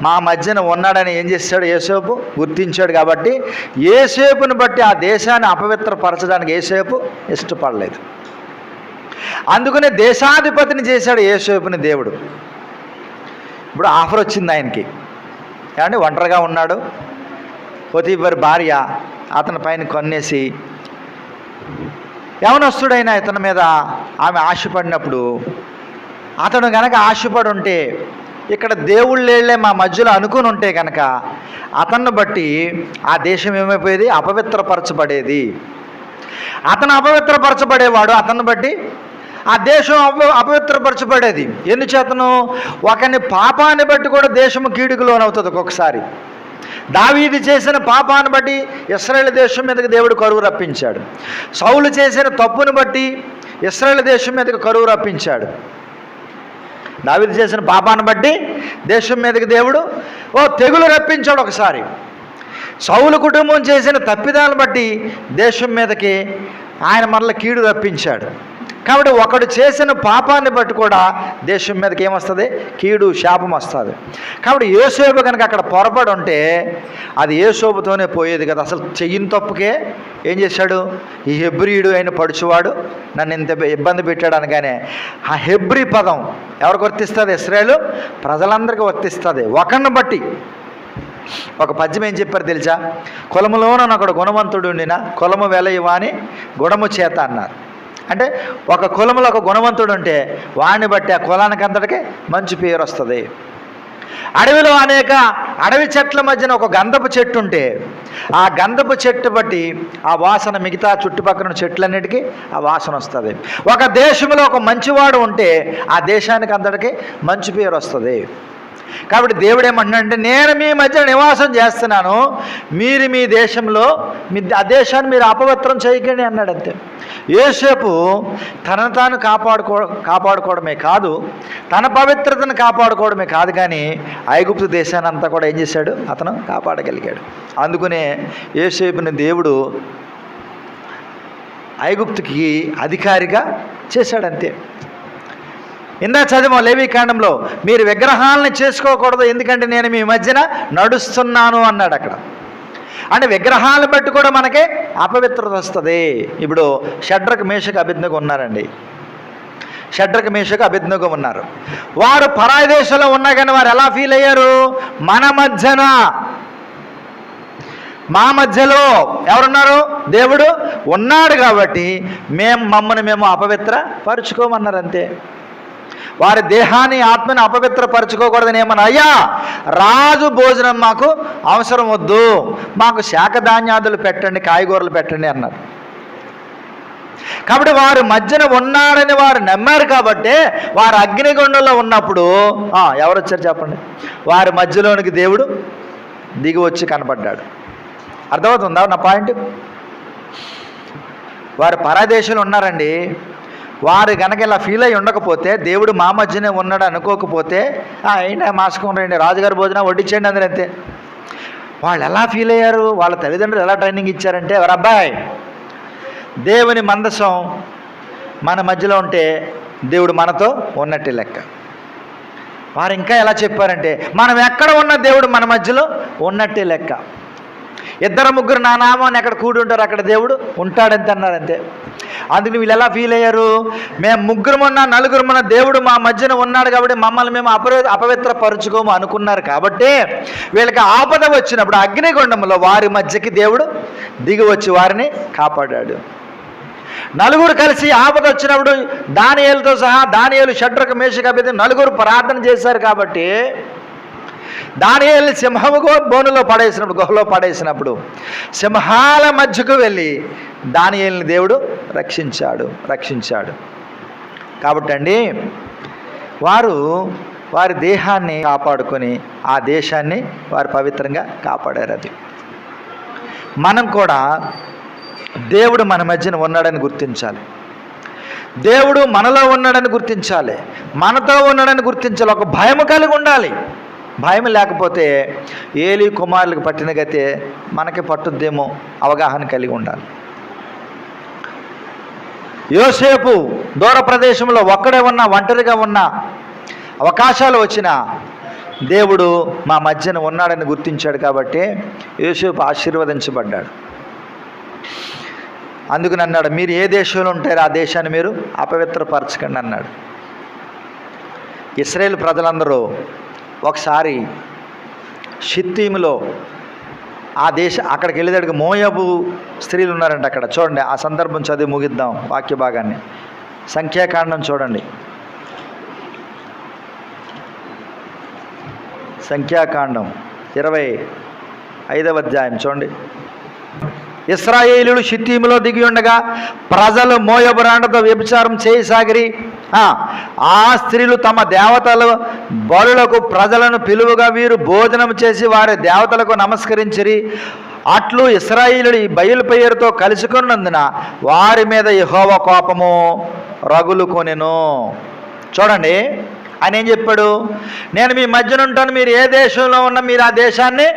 మా మధ్యన ఉన్నాడని ఏం చేశాడు? యోసేపు గుర్తించాడు. కాబట్టి యోసేపుని బట్టి ఆ దేశాన్ని అపవిత్రపరచడానికి యోసేపు ఇష్టపడలేదు. అందుకనే దేశాధిపతిని చేశాడు యోసేపుని దేవుడు. ఇప్పుడు ఆఫర్ వచ్చింది ఆయనకి. ఏమంటే ఒంటరిగా ఉన్నాడు. పోతీఫరు భార్య అతని పైన కొన్నేసి యవనస్తుడైన ఇతని మీద ఆమె ఆశపడినప్పుడు, అతను కనుక ఆశపడి ఉంటే, ఇక్కడ దేవుళ్ళే మా మధ్యలో అనుకుని ఉంటే కనుక అతన్ని బట్టి ఆ దేశం ఏమైపోయేది? అపవిత్రపరచబడేది. అతను అపవిత్రపరచబడేవాడు, అతన్ని బట్టి ఆ దేశం అపవిత్రపరచబడేది. ఎందుచేతను ఒకని పాపాన్ని బట్టి కూడా దేశము కీడుకు లోనవుతుంది. ఒక్కొక్కసారి దావీదు చేసిన పాపాన్ని బట్టి ఇశ్రాయేలు దేశం మీదకి దేవుడు కరువు రప్పించాడు. సౌలు చేసిన తప్పును బట్టి ఇశ్రాయేలు దేశం మీదకి కరువు రప్పించాడు. దావీదు చేసిన పాపాన్ని బట్టి దేశం మీదకి దేవుడు తెగులు రప్పించాడు. ఒకసారి సౌలు కుటుంబం చేసిన తప్పిదాలను బట్టి దేశం మీదకి ఆయన మరల కీడు రప్పించాడు. కాబట్టి ఒకడు చేసిన పాపాన్ని బట్టి కూడా దేశం మీదకి ఏమొస్తుంది? కీడు, శాపం వస్తుంది. కాబట్టి యోసేపు కనుక అక్కడ పొరపడి ఉంటే అది యోసేపుతోనే పోయేది కదా. అసలు చెయ్యిన తప్పుకే ఏం చేశాడు? ఈ హెబ్రీయుడు అయిన పడుచువాడు నన్ను ఇంత ఇబ్బంది పెట్టాడు అనగానే ఆ హెబ్రీ పదం ఎవరికి వర్తిస్తుంది? ఇశ్రాయేలు ప్రజలందరికీ వర్తిస్తుంది. ఒకరిని బట్టి. ఒక పద్యం ఏం చెప్పారు తెలుసా? కులములోన ఒకడు గుణవంతుడు ఉండిన కులము వెలయువా అని గుణము చేత అన్నారు. అంటే ఒక కులంలో ఒక గుణవంతుడు ఉంటే వాడిని బట్టి ఆ కులానికి అంతటికి మంచి పేరు వస్తుంది. అడవిలో అనేక అడవి చెట్ల మధ్యన ఒక గంధపు చెట్టు ఉంటే ఆ గంధపు చెట్టు బట్టి ఆ వాసన మిగతా చుట్టుపక్కల చెట్లన్నిటికీ ఆ వాసన వస్తుంది. ఒక దేశంలో ఒక మంచివాడు ఉంటే ఆ దేశానికి అంతటికి మంచి పేరు వస్తుంది. కాబట్టి దేవుడు ఏమంటున్నాడంటే, నేను మీ మధ్య నివాసం చేస్తున్నాను, మీరు మీ దేశంలో ఆ దేశాన్ని మీరు అపవిత్రం చేయకండి అన్నాడు. అంతే. యోసేపు తనను తాను కాపాడుకోవడమే కాదు, తన పవిత్రతను కాపాడుకోవడమే కాదు, కానీ ఐగుప్తు దేశాన్ని అంతా కూడా ఏం చేశాడు? అతను కాపాడగలిగాడు. అందుకనే యోసేపుని దేవుడు ఐగుప్తుకి అధికారిగా చేశాడంతే. ఇందా చదివా లేవీకాండంలో, మీరు విగ్రహాలను చేసుకోకూడదు, ఎందుకంటే నేను మీ మధ్యన నడుస్తున్నాను అన్నాడు అక్కడ. అంటే విగ్రహాలను బట్టి కూడా మనకి అపవిత్రత వస్తుంది. ఇప్పుడు షడ్రకు మేషకు అబేద్నెగో ఉన్నారండి. షడ్రకు మేషకు అబేద్నెగో ఉన్నారు. వారు పరాయి దేశంలో ఉన్నా కానీ వారు ఎలా ఫీల్ అయ్యారు? మన మధ్యన, మా మధ్యలో ఎవరున్నారు? దేవుడు ఉన్నాడు కాబట్టి మమ్మల్ని మేము అపవిత్ర పరుచుకోమన్నారు. అంతే. వారి దేహాన్ని, ఆత్మని అపవిత్రపరచుకోకూడదని ఏమన్నా, అయ్యా రాజు భోజనం మాకు అవసరం వద్దు, మాకు శాఖ ధాన్యాదులు పెట్టండి, కాయగూరలు పెట్టండి అన్నారు. కాబట్టి వారు మధ్యన ఉన్నాడని వారు నమ్మారు. కాబట్టి వారు అగ్నిగుండంలో ఉన్నప్పుడు ఎవరు వచ్చారు చెప్పండి? వారి మధ్యలోనికి దేవుడు దిగి వచ్చి కనపడ్డాడు. అర్థమవుతుందా నా పాయింట్? వారు పరదేశంలో ఉన్నారండి. వారు కనుక ఇలా ఫీల్ అయ్యి ఉండకపోతే, దేవుడు మా మధ్యనే ఉన్నాడు అనుకోకపోతే, అయినా మాస్కం రండి, రాజుగారి భోజనం వడ్డించండి అందరూ. అంతే. వాళ్ళు ఎలా ఫీల్ అయ్యారు? వాళ్ళ తల్లిదండ్రులు ఎలా ట్రైనింగ్ ఇచ్చారంటే, ఎవరు అబ్బాయి దేవుని మందసం మన మధ్యలో ఉంటే దేవుడు మనతో ఉన్నట్టే లెక్క. వారు ఇంకా ఎలా చెప్పారంటే, మనం ఎక్కడ ఉన్న దేవుడు మన మధ్యలో ఉన్నట్టే లెక్క. ఇద్దరు ముగ్గురు నా నామాన్ని ఎక్కడ కూడి ఉంటారు అక్కడ దేవుడు ఉంటాడంతే అన్నారు. అంతే. అందుకని వీళ్ళు ఎలా ఫీల్ అయ్యారు? మేము ముగ్గురమున్నా నలుగురమున్న దేవుడు మా మధ్యన ఉన్నాడు కాబట్టి మమ్మల్ని మేము అపవిత్రపరుచుకోము అనుకున్నారు. కాబట్టి వీళ్ళకి ఆపద వచ్చినప్పుడు అగ్నిగుండంలో వారి మధ్యకి దేవుడు దిగి వచ్చి వారిని కాపాడాడు. నలుగురు కలిసి ఆపద వచ్చినప్పుడు దానియేలుతో సహా, దానియేలు, షడ్రకు మేషకు అబేద్నెగో నలుగురు ప్రార్థన చేశారు. కాబట్టి దానియేలుని సింహము బోనులో పడేసినప్పుడు, గుహలో పడేసినప్పుడు సింహాల మధ్యకు వెళ్ళి దానియేలుని దేవుడు రక్షించాడు. కాబట్టి అండి, వారి దేహాన్ని కాపాడుకొని ఆ దేశాన్ని వారు పవిత్రంగా కాపాడారు. అది మనం కూడా దేవుడు మన మధ్యన ఉన్నాడని గుర్తించాలి. దేవుడు మనలో ఉన్నాడని గుర్తించాలి. మనతో ఉన్నాడని గుర్తించాలి. ఒక భయం కలిగి ఉండాలి. భయం లేకపోతే ఏలీ కుమారులకు పట్టిన గతే మనకి పట్టుద్దేమో, అవగాహన కలిగి ఉండాలి. యోసేపు దూర ప్రదేశంలో ఒక్కడే ఉన్నా, ఒంటరిగా ఉన్నా, అవకాశాలు వచ్చినా దేవుడు మా మధ్యన ఉన్నాడని గుర్తించాడు. కాబట్టి యోసేపు ఆశీర్వదించబడ్డాడు. అందుకని అన్నాడు, మీరు ఏ దేశంలో ఉంటారో ఆ దేశాన్ని మీరు అపవిత్రపరచకండి అన్నాడు. ఇశ్రాయేలు ప్రజలందరూ ఒకసారి షిత్తీములో అక్కడికి వెళ్ళేదానికి మోయాబు స్త్రీలు ఉన్నారంట. అక్కడ చూడండి, ఆ సందర్భం చదివి ముగిద్దాం వాక్య భాగాన్ని. సంఖ్యాకాండం చూడండి, సంఖ్యాకాండం 25వ అధ్యాయం చూడండి. ఇశ్రాయేలీయులు షిత్తీములో దిగి ఉండగా ప్రజలు మోయాబు రాణితో వ్యభిచారం చేయసాగిరి. ఆ స్త్రీలు తమ దేవతల బలులకు ప్రజలను పిలువగా వీరు భోజనం చేసి వారి దేవతలకు నమస్కరించిరి. అట్లు ఇశ్రాయేలీయులు ఈ బయలుపెయ్యరుతో కలుసుకున్నందున వారి మీద యెహోవా కోపము రగులుకొనెను. చూడండి, ఆయన ఏం చెప్పాడు? నేను మీ మధ్యన ఉంటాను, మీరు ఏ దేశంలో ఉన్నా మీరు ఆ దేశాన్ని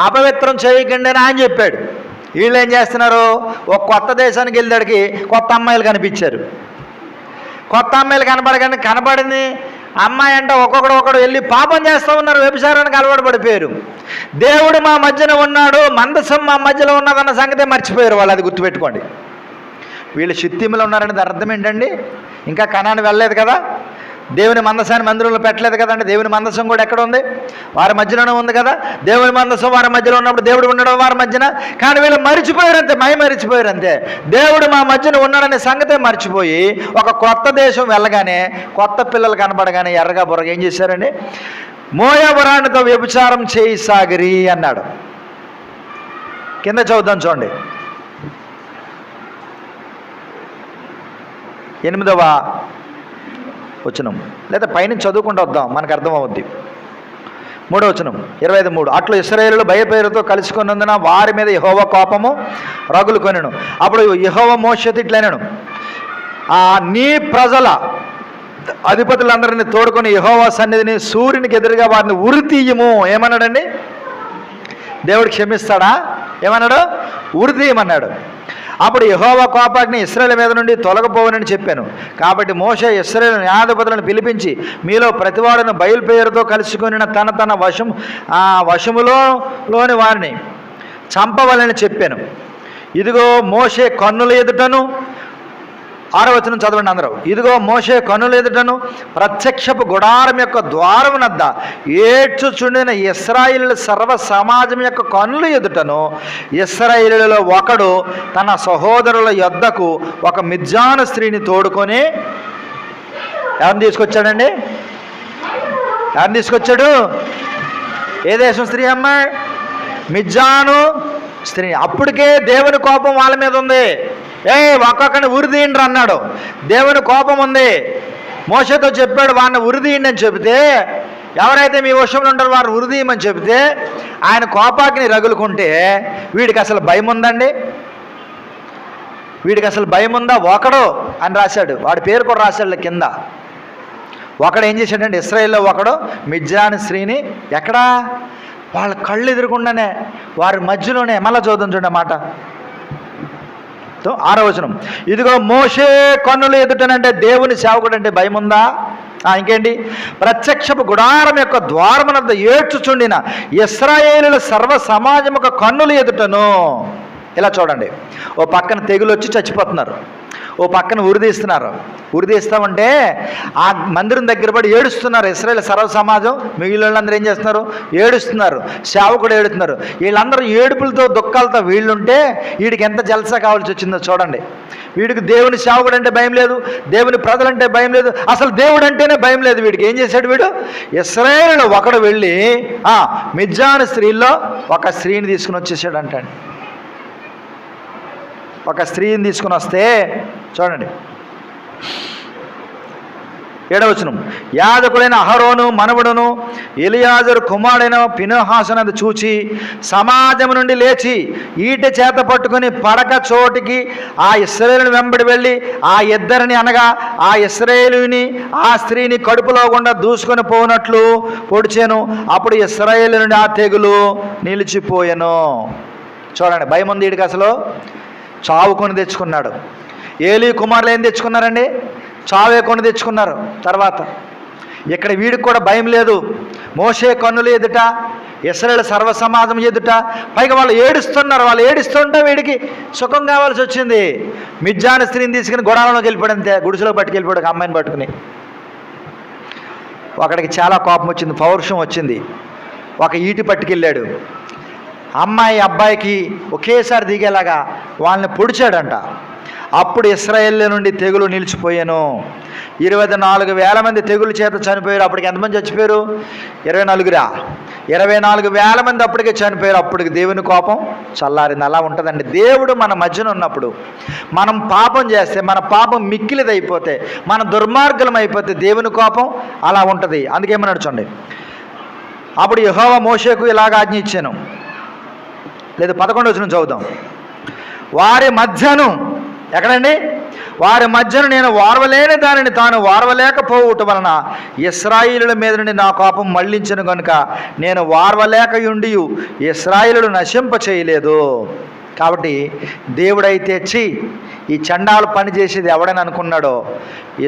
అపవిత్రం చేయకండి అని ఆయన చెప్పాడు. వీళ్ళు ఏం చేస్తున్నారు? ఒక కొత్త దేశానికి వెళ్ళేడికి కొత్త అమ్మాయిలు కనిపించారు. కొత్త అమ్మాయిలు కనబడింది అమ్మాయి అంటే ఒక్కొక్కడు వెళ్ళి పాపం చేస్తూ ఉన్నారు, వ్యభిచారానికి అలవాటు పడిపోయారు. దేవుడు మా మధ్యన ఉన్నాడు, మందసం మా మధ్యలో ఉన్నదన్న సంగతే మర్చిపోయారు వాళ్ళు. అది గుర్తుపెట్టుకోండి. వీళ్ళు షిత్తీములో ఉన్నారనేది అర్థం ఏంటండి? ఇంకా కనాను వెళ్ళలేదు కదా, దేవుని మందసాన్ని మందిరంలో పెట్టలేదు కదండి. దేవుని మందసం కూడా ఎక్కడ ఉంది? వారి మధ్యలోనే ఉంది కదా. దేవుని మందసం వారి మధ్యలో ఉన్నప్పుడు దేవుడు ఉండడం వారి మధ్యన. కానీ వీళ్ళు మరిచిపోయారంతే, మరిచిపోయారంతే. దేవుడు మా మధ్యన ఉన్నాడనే సంగతే మర్చిపోయి ఒక కొత్త దేశం వెళ్ళగానే కొత్త పిల్లలు కనపడగానే ఎర్రగా బుర్రగా ఏం చేశారండి? మోయాబు రాణితో వ్యభిచారం చేయసాగిరి అన్నాడు. కింద చదువుదాం చూడండి, 8వ వచనం, లేదా పైనుంచి చదువుకుంటూ వద్దాం, మనకు అర్థమవుద్ది. 3వ వచనం 25:3. అట్లు ఇశ్రాయేలీయులు బయలుపేరుతో కలుసుకున్నందున వారి మీద యెహోవా కోపము రగులుకొనెను. అప్పుడు యెహోవా మోషేతో ఇట్లనెను, నీ ప్రజల అధిపతులందరినీ తోడుకొని యెహోవా సన్నిధిని సూర్యునికి ఎదురుగా వారిని ఉరి తీయము. ఏమన్నాడండి? దేవుడు క్షమిస్తాడా? ఏమన్నాడు? ఉరి తీయమన్నాడు. అప్పుడు యెహోవా కోపాగ్ని ఇశ్రాయేలు మీద నుండి తొలగపోవనని చెప్పాను. కాబట్టి మోషే ఇశ్రాయేలు న్యాయాధిపతులను పిలిపించి మీలో ప్రతివాడును బయలుపేరుతో కలుసుకొని తన వశములోని వారిని చంపవాలని చెప్పాను. ఇదిగో మోషే కన్నుల ఎదుటను, 6వ వచనం చదవండి అందరూ. ఇదిగో మోషే కన్నుల ఎదుటను ప్రత్యక్షపు గుడారం యొక్క ద్వారమునద్ద ఏడ్చుచుండిన ఇశ్రాయేలీయుల సర్వ సమాజం యొక్క కన్నుల ఎదుటను ఇశ్రాయేలీయులలో ఒకడు తన సహోదరుల యొద్దకు ఒక మిద్యాను స్త్రీని తోడుకొని ఎవరిని తీసుకొచ్చాడండి? ఎవరిని తీసుకొచ్చాడు? ఏ దేశం స్త్రీ అమ్మ? మిద్యాను స్త్రీ. అప్పటికే దేవుని కోపం వాళ్ళ మీద ఉంది. ఒక్కొక్కడిని ఉరిదీయండి అన్నాడు. దేవుని కోపం ఉంది. మోషేతో చెప్పాడు వాడిని ఉరిదీయండి అని చెబితే, ఎవరైతే మీ వశంలో ఉంటారో వారిని ఉరిదీయమని చెబితే ఆయన కోపాగ్ని రగులుకుంటే వీడికి అసలు భయం ఉందండి? వీడికి అసలు భయం ఉందా? ఒకడు అని రాశాడు, వాడి పేరు కూడా రాశాడు కింద. ఒకడు ఏం చేశాడంటే ఇశ్రాయేల్లో ఒకడు మిద్యాను స్త్రీని ఎక్కడా? వాళ్ళ కళ్ళు ఎదురుకుండానే వారి మధ్యలోనే. మళ్ళా చూద్దాం చూడండి మాట, 6వ వచనం. ఇదిగో మోషే కన్నుల ఎదుటనంటే దేవుని సేవకుడు అంటే భయం ఉందా? ఇంకేంటి? ప్రత్యక్షపు గుడారం యొక్క ద్వారమునద్ద ఏడ్చుచుండిన ఇశ్రాయేలీయుల సర్వ సమాజం యొక్క కన్నుల ఎదుటను. ఇలా చూడండి, ఓ పక్కన తెగులు వచ్చి చచ్చిపోతున్నారు, ఓ పక్కన ఉరిదీస్తున్నారు. ఉరిదీస్తామంటే ఆ మందిరం దగ్గర పడి ఏడుస్తున్నారు ఇశ్రాయేలు సర్వ సమాజం. మిగిలిన వాళ్ళందరూ ఏం చేస్తున్నారు? ఏడుస్తున్నారు. సేవకుడు ఏడుస్తున్నారు. వీళ్ళందరూ ఏడుపులతో దుఃఖాలతో వీళ్ళుంటే వీడికి ఎంత జలసా కావాల్సి వచ్చిందో చూడండి. వీడికి దేవుని సేవకుడు అంటే భయం లేదు, దేవుని ప్రజలంటే భయం లేదు, అసలు దేవుడు అంటేనే భయం లేదు వీడికి. ఏం చేశాడు వీడు? ఇశ్రాయేలులో ఒకడు వెళ్ళి మిద్యాను స్త్రీల్లో ఒక స్త్రీని తీసుకుని వచ్చేసాడు అంటాడు. ఒక స్త్రీని తీసుకుని వస్తే చూడండి 7వ వచనం. యాజకుడైన అహరోను మనవడును ఎలియాజరు కుమారుడైన ఫీనెహాసును చూచి సమాజం నుండి లేచి ఈటె చేత పట్టుకుని పడక చోటికి ఆ ఇశ్రాయేలుని వెంబడి వెళ్ళి ఆ ఇద్దరిని అనగా ఆ ఇశ్రాయేలుని ఆ స్త్రీని కడుపులో గుండా దూసుకొని పోనట్లు పొడిచాను. అప్పుడు ఇశ్రాయేలు నుండి ఆ తెగులు నిలిచిపోయాను. చూడండి, భయం ఉంది వీడికి. అసలు చావు కొని తెచ్చుకున్నాడు. ఏలీ కుమారులు ఏం తెచ్చుకున్నారండి? చావే కొని తెచ్చుకున్నారు. తర్వాత ఇక్కడ వీడికి కూడా భయం లేదు. మోషే కన్నులు ఎదుట, ఇశ్రాయేలు సర్వ సమాజం ఎదుట, పైగా వాళ్ళు ఏడుస్తున్నారు. వాళ్ళు ఏడుస్తుంటే వీడికి సుఖం కావాల్సి వచ్చింది. మిద్యాను స్త్రీని తీసుకుని గుడారంలోకి వెళ్ళిపోయాడు. అంతే, గుడిసెలో పట్టుకెళ్ళిపోయాడు ఒక అమ్మాయిని పట్టుకుని. ఒకడికి చాలా కోపం వచ్చింది, పౌరుషం వచ్చింది. ఒక ఈటి పట్టుకెళ్ళాడు. అమ్మాయి అబ్బాయికి ఒకేసారి దిగేలాగా వాళ్ళని పొడిచాడంట. అప్పుడు ఇశ్రాయేలు నుండి తెగులు నిలిచిపోయాను. 24,000 మంది తెగులు చేత చనిపోయారు. అప్పటికి ఎంతమంది చచ్చిపోయారు? 24,000 మంది అప్పటికే చనిపోయారు. అప్పటికి దేవుని కోపం చల్లారింది. అలా ఉంటుందండి. దేవుడు మన మధ్యన ఉన్నప్పుడు మనం పాపం చేస్తే, మన పాపం మిక్కిలిదైపోతే, మన దుర్మార్గులం అయిపోతే దేవుని కోపం అలా ఉంటుంది. అందుకేమన్నాడు చూడండి, అప్పుడు యెహోవా మోషేకు ఇలాగ ఆజ్ఞ ఇచ్చాను. లేదు 11వ వచనం చదువుదాం. వారి మధ్యను, ఎక్కడండి? వారి మధ్యను నేను వారవలేని దానిని తాను వారవలేకపోవటం వలన ఇశ్రాయేలుల మీద నుండి నా కోపం మళ్లించను కనుక నేను వారవలేకయుండి ఇశ్రాయేలును నశింప చేయలేదు. కాబట్టి దేవుడైతే ఈ చండాలు పని చేసేది ఎవడని అనుకున్నాడో,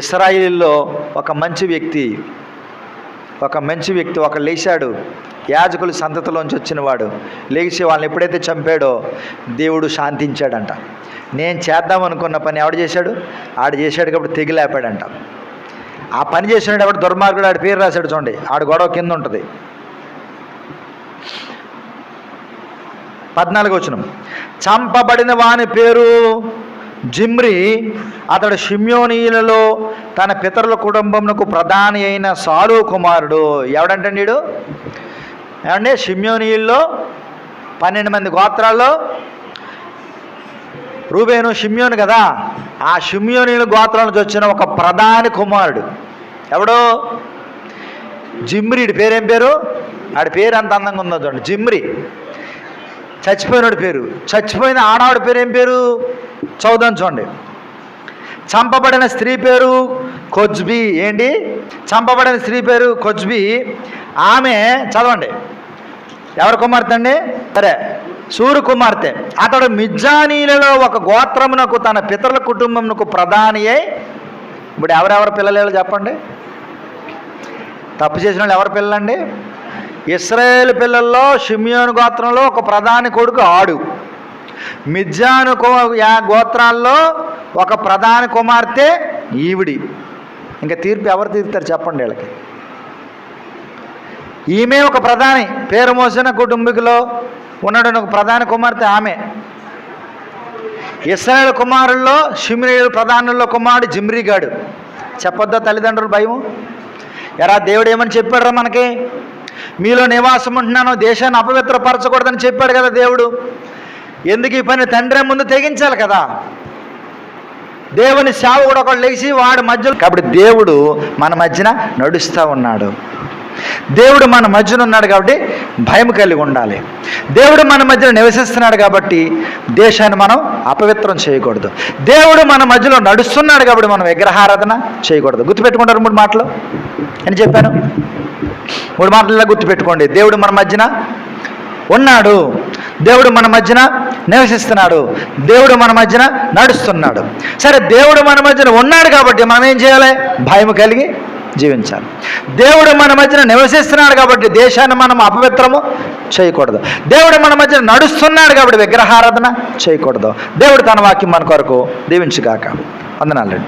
ఇశ్రాయేలులో ఒక మంచి వ్యక్తి ఒక లేచాడు. యాజకుల సంతతిలోంచి వచ్చినవాడు లేచి వాళ్ళని ఎప్పుడైతే చంపాడో దేవుడు శాంతించాడంట. నేను చేద్దాం అనుకున్న పని ఎవడు చేశాడు? ఆడు చేశాడు కాబట్టి తెగిలేపాడంట. ఆ పని చేసినాడు ఎవడు? దుర్మార్గుడు. ఆడి పేరు రాశాడు చూడండి, ఆడు గొడవ కింద ఉంటుంది. 14వ వచనం. చంపబడిన వాని పేరు జిమ్రీ, అతడు షిమ్యోనీయులలో తన పితరుల కుటుంబమునకు ప్రధాని అయిన సాలు కుమారుడు. ఎవడంటే నీడు? ఏమంటే షిమ్యోనీయుల్లో 12 మంది గోత్రాల్లో రూబేను షిమ్యోను కదా, ఆ షిమ్యోనీయుల గోత్రాల నుంచి వచ్చిన ఒక ప్రధాని కుమారుడు. ఎవడో? జిమ్రీ. పేరేం పేరు? ఆడి పేరు అంత అందంగా ఉందో చూడండి, జిమ్రీ. చచ్చిపోయినాడు పేరు. చచ్చిపోయిన ఆడవాడి పేరు ఏం పేరు? చదువుదాం చూడండి. చంపబడిన స్త్రీ పేరు కొజ్బీ. ఏంటి? చంపబడిన స్త్రీ పేరు కొజ్బీ. ఆమె చదవండి, ఎవరి కుమార్తె అండి? సరే, సూరు కుమార్తె. అతడు మిజ్జానీలలో ఒక గోత్రమునకు తన పితరుల కుటుంబమునకు ప్రధాని అయి, ఇప్పుడు ఎవరెవరి పిల్లలు చెప్పండి? తప్పు చేసిన వాళ్ళు ఎవరి పిల్లలండి? ఇశ్రాయేలు పిల్లల్లో షిమ్యోను గోత్రంలో ఒక ప్రధాని కొడుకు ఆడు. మిజ్జాను గోత్రాల్లో ఒక ప్రధాన కుమార్తె ఈవిడి. ఇంకా తీర్పు ఎవరు తీరుతారు చెప్పండి వీళ్ళకి? ఈమె ఒక ప్రధాని, పేరు మోసిన కుటుంబీకులో ఉన్నాడు ఒక ప్రధాన కుమార్తె ఆమె. ఇశ్రాయేలు కుమారుల్లో షిమ్యోను ప్రధానుల్లో కుమారుడు జిమ్రీగాడు. చెప్పొద్దా తల్లిదండ్రులు భయం? ఎరా దేవుడు ఏమని చెప్పాడురా మనకి? మీలో నివాసం ఉంటున్నాను, దేశాన్ని అపవిత్రపరచకూడదని చెప్పాడు కదా దేవుడు. ఎందుకు ఈ పని? తండ్రి ముందు తెగించాలి కదా. దేవుని సేవకుడు ఒకడు లేచి వాడి మధ్యలో, కాబట్టి దేవుడు మన మధ్యన నడుస్తూ ఉన్నాడు. దేవుడు మన మధ్యన ఉన్నాడు కాబట్టి భయం కలిగి ఉండాలి. దేవుడు మన మధ్యలో నివసిస్తున్నాడు కాబట్టి దేశాన్ని మనం అపవిత్రం చేయకూడదు. దేవుడు మన మధ్యలో నడుస్తున్నాడు కాబట్టి మనం విగ్రహారాధన చేయకూడదు. గుర్తుపెట్టుకుంటారు 3 మాటలు అని చెప్పాను. 3 మాటల్లో గుర్తుపెట్టుకోండి. దేవుడు మన మధ్యన ఉన్నాడు, దేవుడు మన మధ్యన నివసిస్తున్నాడు, దేవుడు మన మధ్యన నడుస్తున్నాడు. సరే, దేవుడు మన మధ్యన ఉన్నాడు కాబట్టి మనం ఏం చేయాలి? భయం కలిగి జీవించాలి. దేవుడు మన మధ్యన నివసిస్తున్నాడు కాబట్టి దేశాన్ని మనం అపవిత్రము చేయకూడదు. దేవుడు మన మధ్యన నడుస్తున్నాడు కాబట్టి విగ్రహారాధన చేయకూడదు. దేవుడు తన వాక్యం మన కొరకు దీవించుగాక. వందనాలండి.